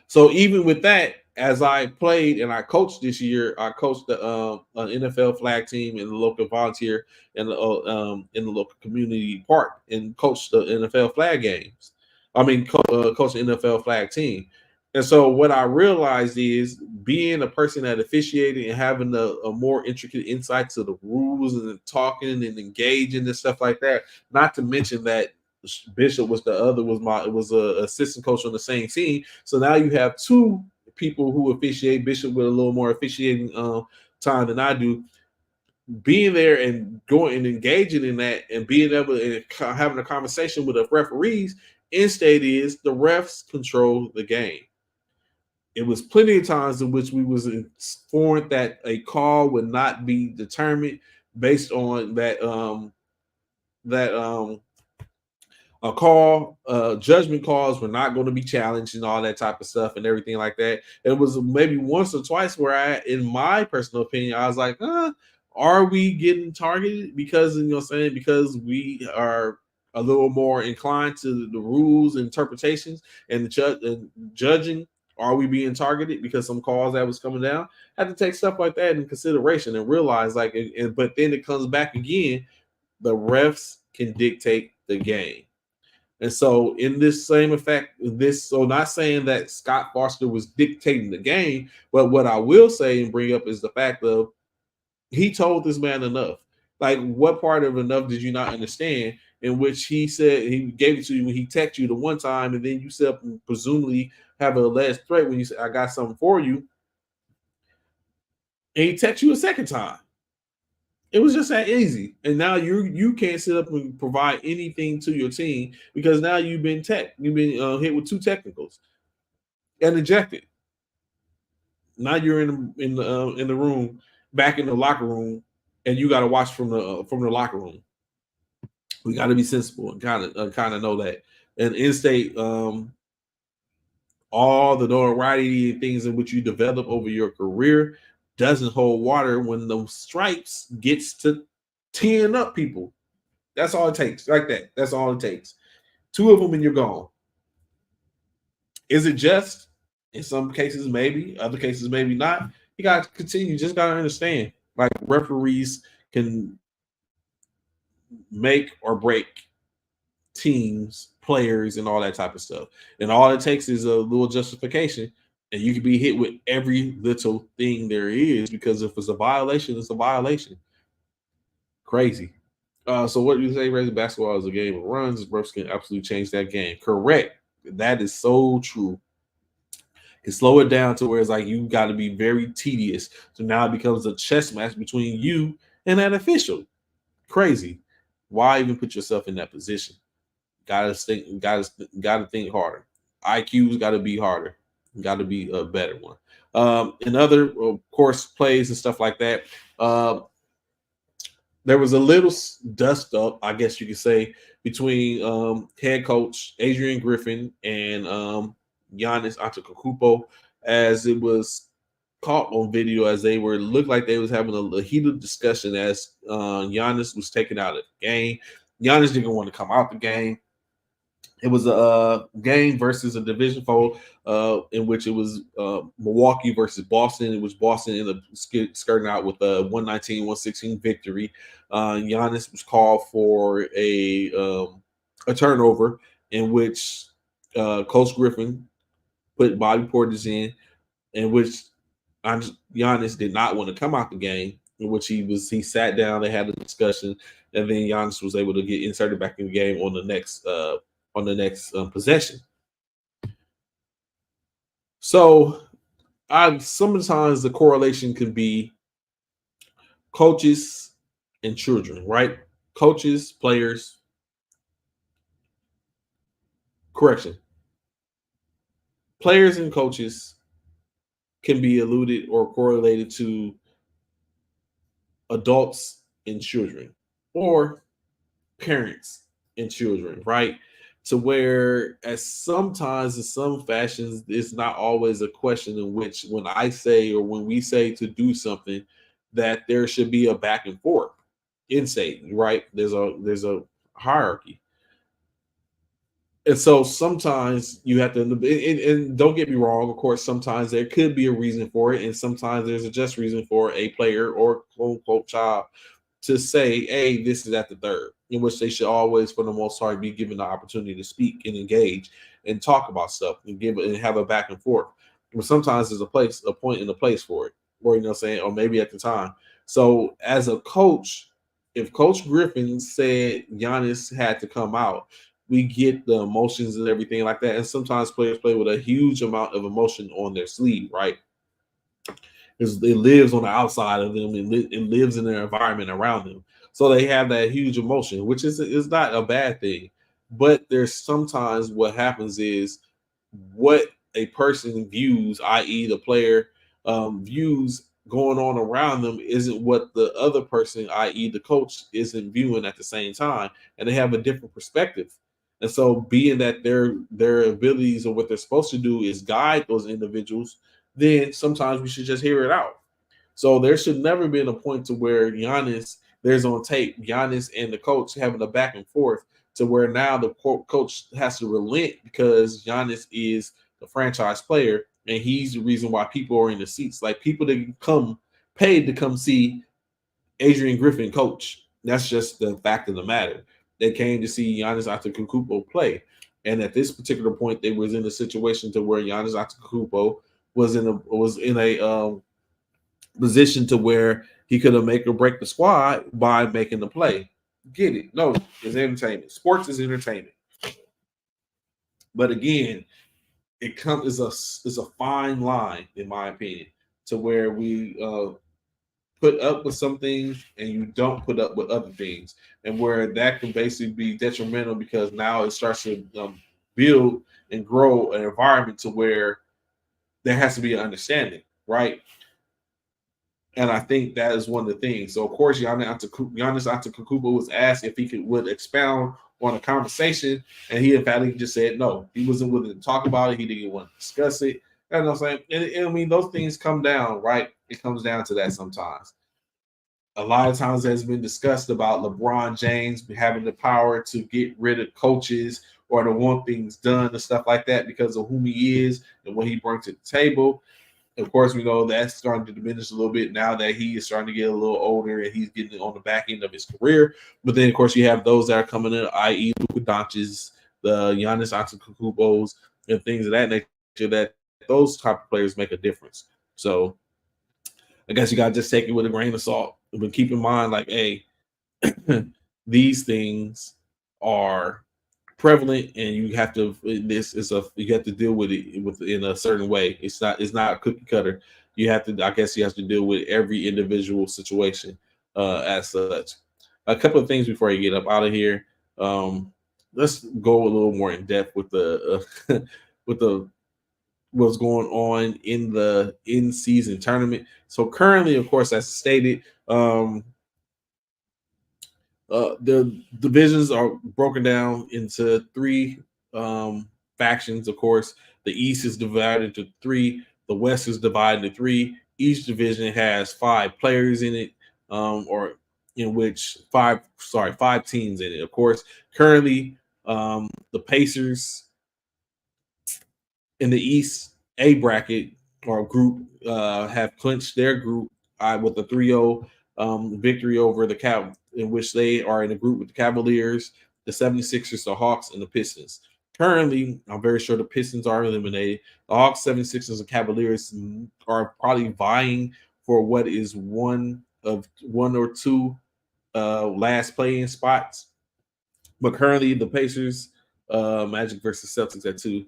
So even with that, as I played and I coached this year, I coached the an NFL flag team in the local volunteer in the local community park and coached the NFL flag games. Coach the NFL flag team. And so what I realized is being a person that officiated and having a more intricate insight to the rules and talking and engaging and stuff like that. Not to mention that Bishop was a assistant coach on the same team. So now you have 2 people who officiate. Bishop with a little more officiating time than I do. Being there and going and engaging in that and being able to having a conversation with the referees, in state is the refs control the game. It was plenty of times in which we was informed that a call would not be determined based on that a call, judgment calls were not going to be challenged and all that type of stuff and everything like that. And it was maybe once or twice where in my personal opinion, I was like, are we getting targeted? Because, because we are a little more inclined to the rules, interpretations, and judging. Are we being targeted because some calls that was coming down? I had to take stuff like that in consideration and realize but then it comes back again, the refs can dictate the game. And so, in this same effect, not saying that Scott Foster was dictating the game, but what I will say and bring up is the fact of he told this man enough. Like, what part of enough did you not understand? In which he said he gave it to you when he texted you the one time, and then you said presumably have a alleged threat when you said, "I got something for you," and he texted you a second time. It was just that easy, and now you can't sit up and provide anything to your team because now you've been hit with two technicals and ejected. Now you're in the room, back in the locker room, and you got to watch from the locker room. We got to be sensible and kind of know that. And in state, all the notoriety and things in which you develop over your career doesn't hold water when those stripes gets to teeing up people. That's all it takes. Like that. That's all it takes. Two of them and you're gone. Is it just? In some cases, maybe. Other cases, maybe not. You got to continue. You just got to understand. Like, referees can make or break teams, players, and all that type of stuff. And all it takes is a little justification, and you can be hit with every little thing there is, because if it's a violation, it's a violation. Crazy. So what do you say, Razor? Basketball is a game of runs. Refs can absolutely change that game. Correct. That is so true. Can slow it down to where it's like you got to be very tedious. So now it becomes a chess match between you and that official. Crazy. Why even put yourself in that position? Gotta think harder. IQ's got to be harder. Got to be a better one. In other, of course, plays and stuff like that. There was a little dust up, I guess you could say, between head coach Adrian Griffin and Giannis Antetokounmpo, as it was caught on video as they looked like they was having a heated discussion as Giannis was taken out of the game. Giannis didn't want to come out the game. It was a game versus a division foe in which it was Milwaukee versus Boston. It was Boston in skirting out with a 119-116 victory. Giannis was called for a turnover in which Coach Griffin put Bobby Portis in which Giannis did not want to come out the game, in which he sat down, they had a discussion, and then Giannis was able to get inserted back in the game on the next possession. So sometimes the correlation can be coaches and children, right? Coaches, players, correction. Players and coaches can be alluded or correlated to adults and children, or parents and children, right? To where, as sometimes in some fashions, it's not always a question in which when I say or when we say to do something, that there should be a back and forth in Satan, right? There's a hierarchy. And so sometimes you have to, and don't get me wrong, of course, sometimes there could be a reason for it, and sometimes there's a just reason for a player or quote unquote child to say, hey, this is at the third, in which they should always, for the most part, be given the opportunity to speak and engage and talk about stuff and have a back and forth. But sometimes there's a point and a place for it, or or maybe at the time. So as a coach, if Coach Griffin said Giannis had to come out, we get the emotions and everything like that. And sometimes players play with a huge amount of emotion on their sleeve, right? It lives on the outside of them, and it lives in their environment around them. So they have that huge emotion, which is not a bad thing. But there's sometimes what happens is what a person views, i.e. the player views going on around them, isn't what the other person, i.e. the coach, isn't viewing at the same time. And they have a different perspective. And so being that their abilities or what they're supposed to do is guide those individuals, then sometimes we should just hear it out. So there should never been a point to where there's on tape, Giannis and the coach having a back and forth to where now the coach has to relent because Giannis is the franchise player and he's the reason why people are in the seats. Like, people that come paid to come see Adrian Griffin coach. That's just the fact of the matter. they came to see Giannis Antetokounmpo play. And at this particular point, they was in a situation to where Giannis Antetokounmpo was in a position to where he could have make or break the squad by making the play. Get it? No, it's entertainment. Sports is entertainment. But again, is a fine line, in my opinion, to where we put up with some things and you don't put up with other things, and where that can basically be detrimental because now it starts to build and grow an environment to where there has to be an understanding, right? And I think that is one of the things. So of course, Giannis Antetokounmpo was asked if he would expound on a conversation, and he emphatically just said no. He wasn't willing to talk about it. He didn't want to discuss it. You know what I'm saying? And I mean, those things come down, right? It comes down to that sometimes. A lot of times has been discussed about LeBron James having the power to get rid of coaches or to want things done and stuff like that because of who he is and what he brings to the table. Of course, we know that's starting to diminish a little bit now that he is starting to get a little older and he's getting on the back end of his career. But then, of course, you have those that are coming in, i.e., Luka Doncic's, the Giannis Antetokounmpos, and things of that nature. That those type of players make a difference. So, I guess you got to just take it with a grain of salt, but keep in mind, like, hey, these things are prevalent, and you have to. You have to deal with it in a certain way. It's not a cookie cutter. You have to. I guess you have to deal with every individual situation as such. A couple of things before you get up out of here. Let's go a little more in depth with the with the what's going on in the in-season tournament. So currently, of course, as stated, the divisions are broken down into three factions. Of course, the East is divided into three. The West is divided into three. Each division has 5 players in it, or in which five teams in it. Of course, currently, the Pacers in the East A bracket or group have clinched their group with a 3-0 victory over the Cav, in which they are in a group with the Cavaliers, the 76ers, the Hawks, and the Pistons. Currently, I'm very sure the Pistons are eliminated. The Hawks, 76ers, and Cavaliers are probably vying for what is one or two last play-in spots. But currently, the Pacers, Magic versus Celtics at 2.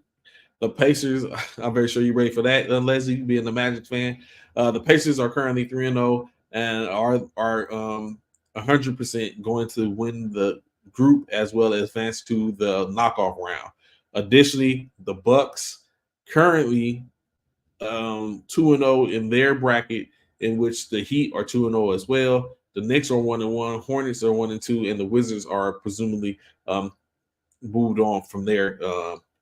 The Pacers, I'm very sure you're ready for that, Leslie, being the Magic fan. The Pacers are currently 3-0 and are 100% going to win the group as well as advance to the knockoff round. Additionally, the Bucks currently 2-0 in their bracket, in which the Heat are 2-0 as well. The Knicks are 1-1, Hornets are 1-2, and the Wizards are presumably moved on from there,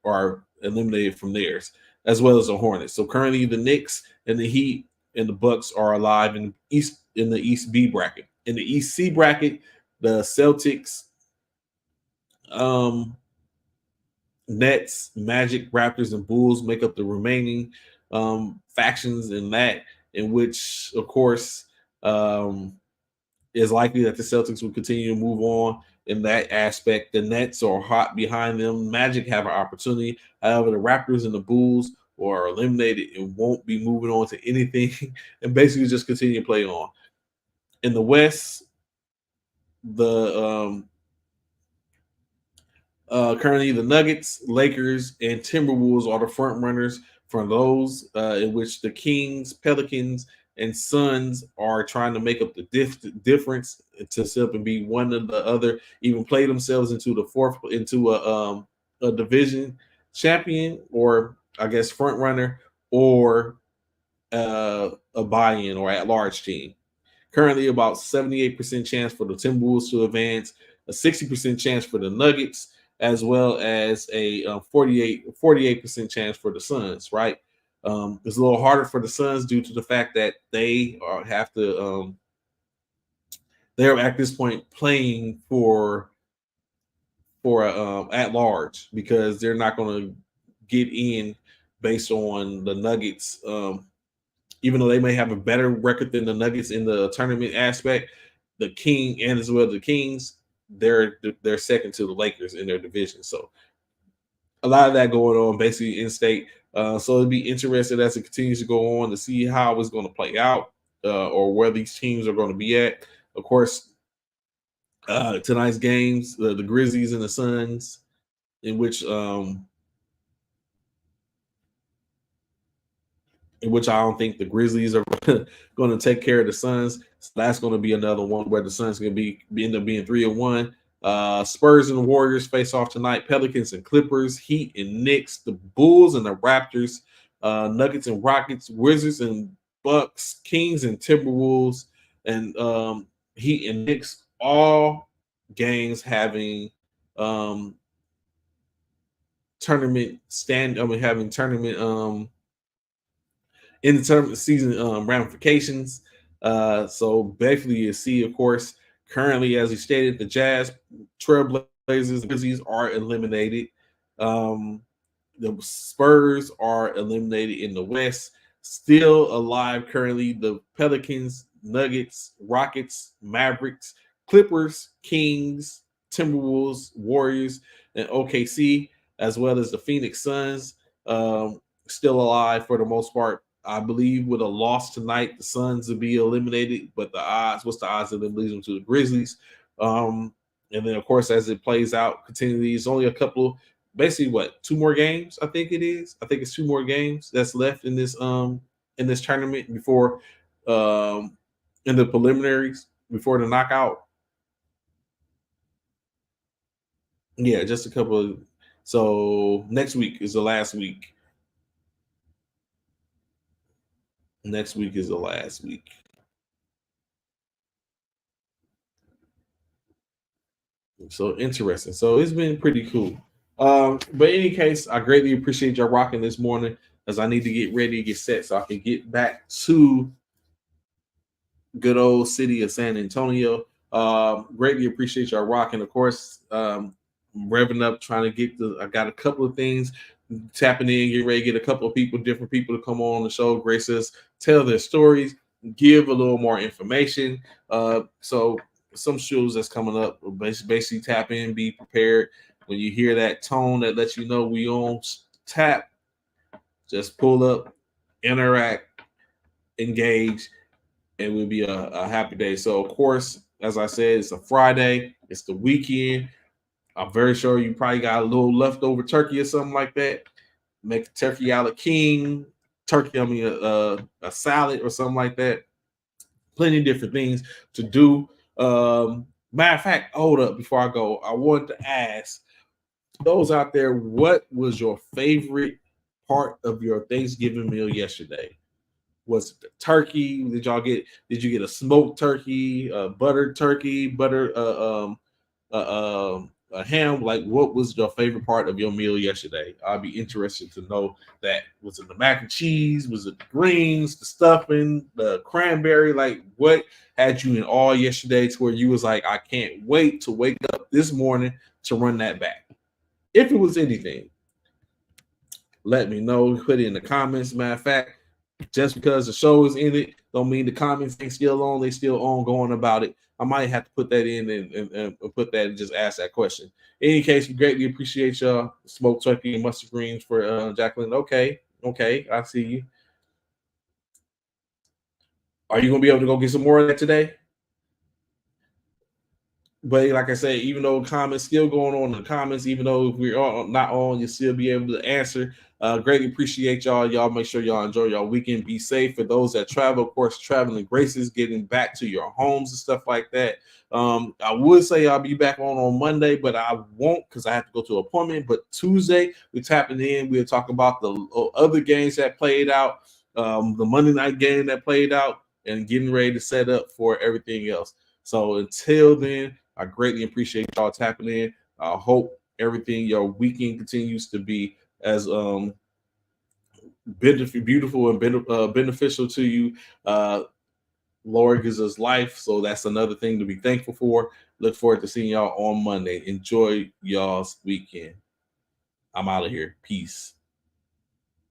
or eliminated from theirs, as well as the Hornets. So currently, the Knicks and the Heat and the Bucks are alive in the East B bracket. In the East C bracket, the Celtics, Nets, Magic, Raptors, and Bulls make up the remaining factions in that. In which, of course, is likely that the Celtics will continue to move on in that aspect. The Nets are hot behind them. Magic have an opportunity. However, the Raptors and the Bulls are eliminated and won't be moving on to anything and basically just continue to play on. In the West, the currently the Nuggets, Lakers, and Timberwolves are the front runners for those, in which the Kings, Pelicans, and Suns are trying to make up the difference to step and be one or the other, even play themselves into a division champion, or I guess front runner, or a buy-in or at-large team. Currently, about 78% chance for the Timberwolves to advance, a 60% chance for the Nuggets, as well as a 48% chance for the Suns, right? It's a little harder for the Suns due to the fact that they're at this point playing for at large, because they're not going to get in based on the Nuggets. Even though they may have a better record than the Nuggets in the tournament aspect, the King and as well the Kings they're second to the Lakers in their division. So a lot of that going on basically in state. So it'd be interesting as it continues to go on to see how it's going to play out, or where these teams are going to be at. Of course, tonight's games, the Grizzlies and the Suns, in which I don't think the Grizzlies are going to take care of the Suns. So that's going to be another one where the Suns going to end up being 3-1. Spurs and the Warriors face off tonight. Pelicans and Clippers, Heat and Knicks, the Bulls and the Raptors, Nuggets and Rockets, Wizards and Bucks, Kings and Timberwolves, and Heat and Knicks. All games having tournament having tournament in the tournament season ramifications. So basically, you see, of course, currently, as we stated, the Jazz, Trailblazers, the Grizzlies are eliminated. The Spurs are eliminated in the West. Still alive currently, the Pelicans, Nuggets, Rockets, Mavericks, Clippers, Kings, Timberwolves, Warriors, and OKC, as well as the Phoenix Suns, still alive for the most part. I believe with a loss tonight, the Suns will be eliminated. But what's the odds of them losing to the Grizzlies? And then, of course, as it plays out, continually, it's only a couple, basically, two more games? I think it is. I think it's 2 more games that's left in this tournament before in the preliminaries before the knockout. Yeah, just a couple. So next week is the last week. Next week is the last week. So interesting. So it's been pretty cool. But in any case, I greatly appreciate y'all rocking this morning as I need to get ready, get set so I can get back to good old city of San Antonio. Greatly appreciate y'all rocking. Of course, revving up, trying to I got a couple of things tapping in, get ready, get a couple of different people to come on the show, grace us, tell their stories, give a little more information. So some shows that's coming up, basically tap in, be prepared. When you hear that tone that lets you know we on tap, just pull up, interact, engage, and we'll be a happy day. So, of course, as I said, it's a Friday. It's the weekend. I'm very sure you probably got a little leftover turkey or something like that. Make a turkey a la king, a salad or something like that. Plenty of different things to do. Matter of fact, hold up before I go. I wanted to ask those out there, what was your favorite part of your Thanksgiving meal yesterday? Was it the turkey? Did you get a smoked turkey, buttered turkey, a ham? Like, what was your favorite part of your meal yesterday? I'd be interested to know that. Was it the mac and cheese? Was it the greens, the stuffing, the cranberry? Like, what had you in awe yesterday to where you was like, I can't wait to wake up this morning to run that back? If it was anything, let me know. Put it in the comments. Matter of fact, just because the show is in it, don't mean the comments ain't still on. They still ongoing about it. I might have to put that in and put that and just ask that question. In any case, we greatly appreciate y'all. Smoked turkey and mustard greens for Jacqueline. Okay, I see you. Are you gonna be able to go get some more of that today? But like I said, even though comments still going on in the comments, even though if we're not on, you'll still be able to answer. Greatly appreciate y'all. Y'all make sure y'all enjoy your weekend. Be safe. For those that travel, of course, traveling graces, getting back to your homes and stuff like that. I would say I'll be back on Monday, but I won't because I have to go to an appointment. But Tuesday, we're tapping in. We'll talk about the other games that played out, the Monday night game that played out, and getting ready to set up for everything else. So until then, I greatly appreciate y'all tapping in. I hope your weekend continues to be as beautiful and beneficial to you. Lord gives us life, so that's another thing to be thankful for. Look forward to seeing y'all on Monday. Enjoy y'all's weekend. I'm out of here. Peace.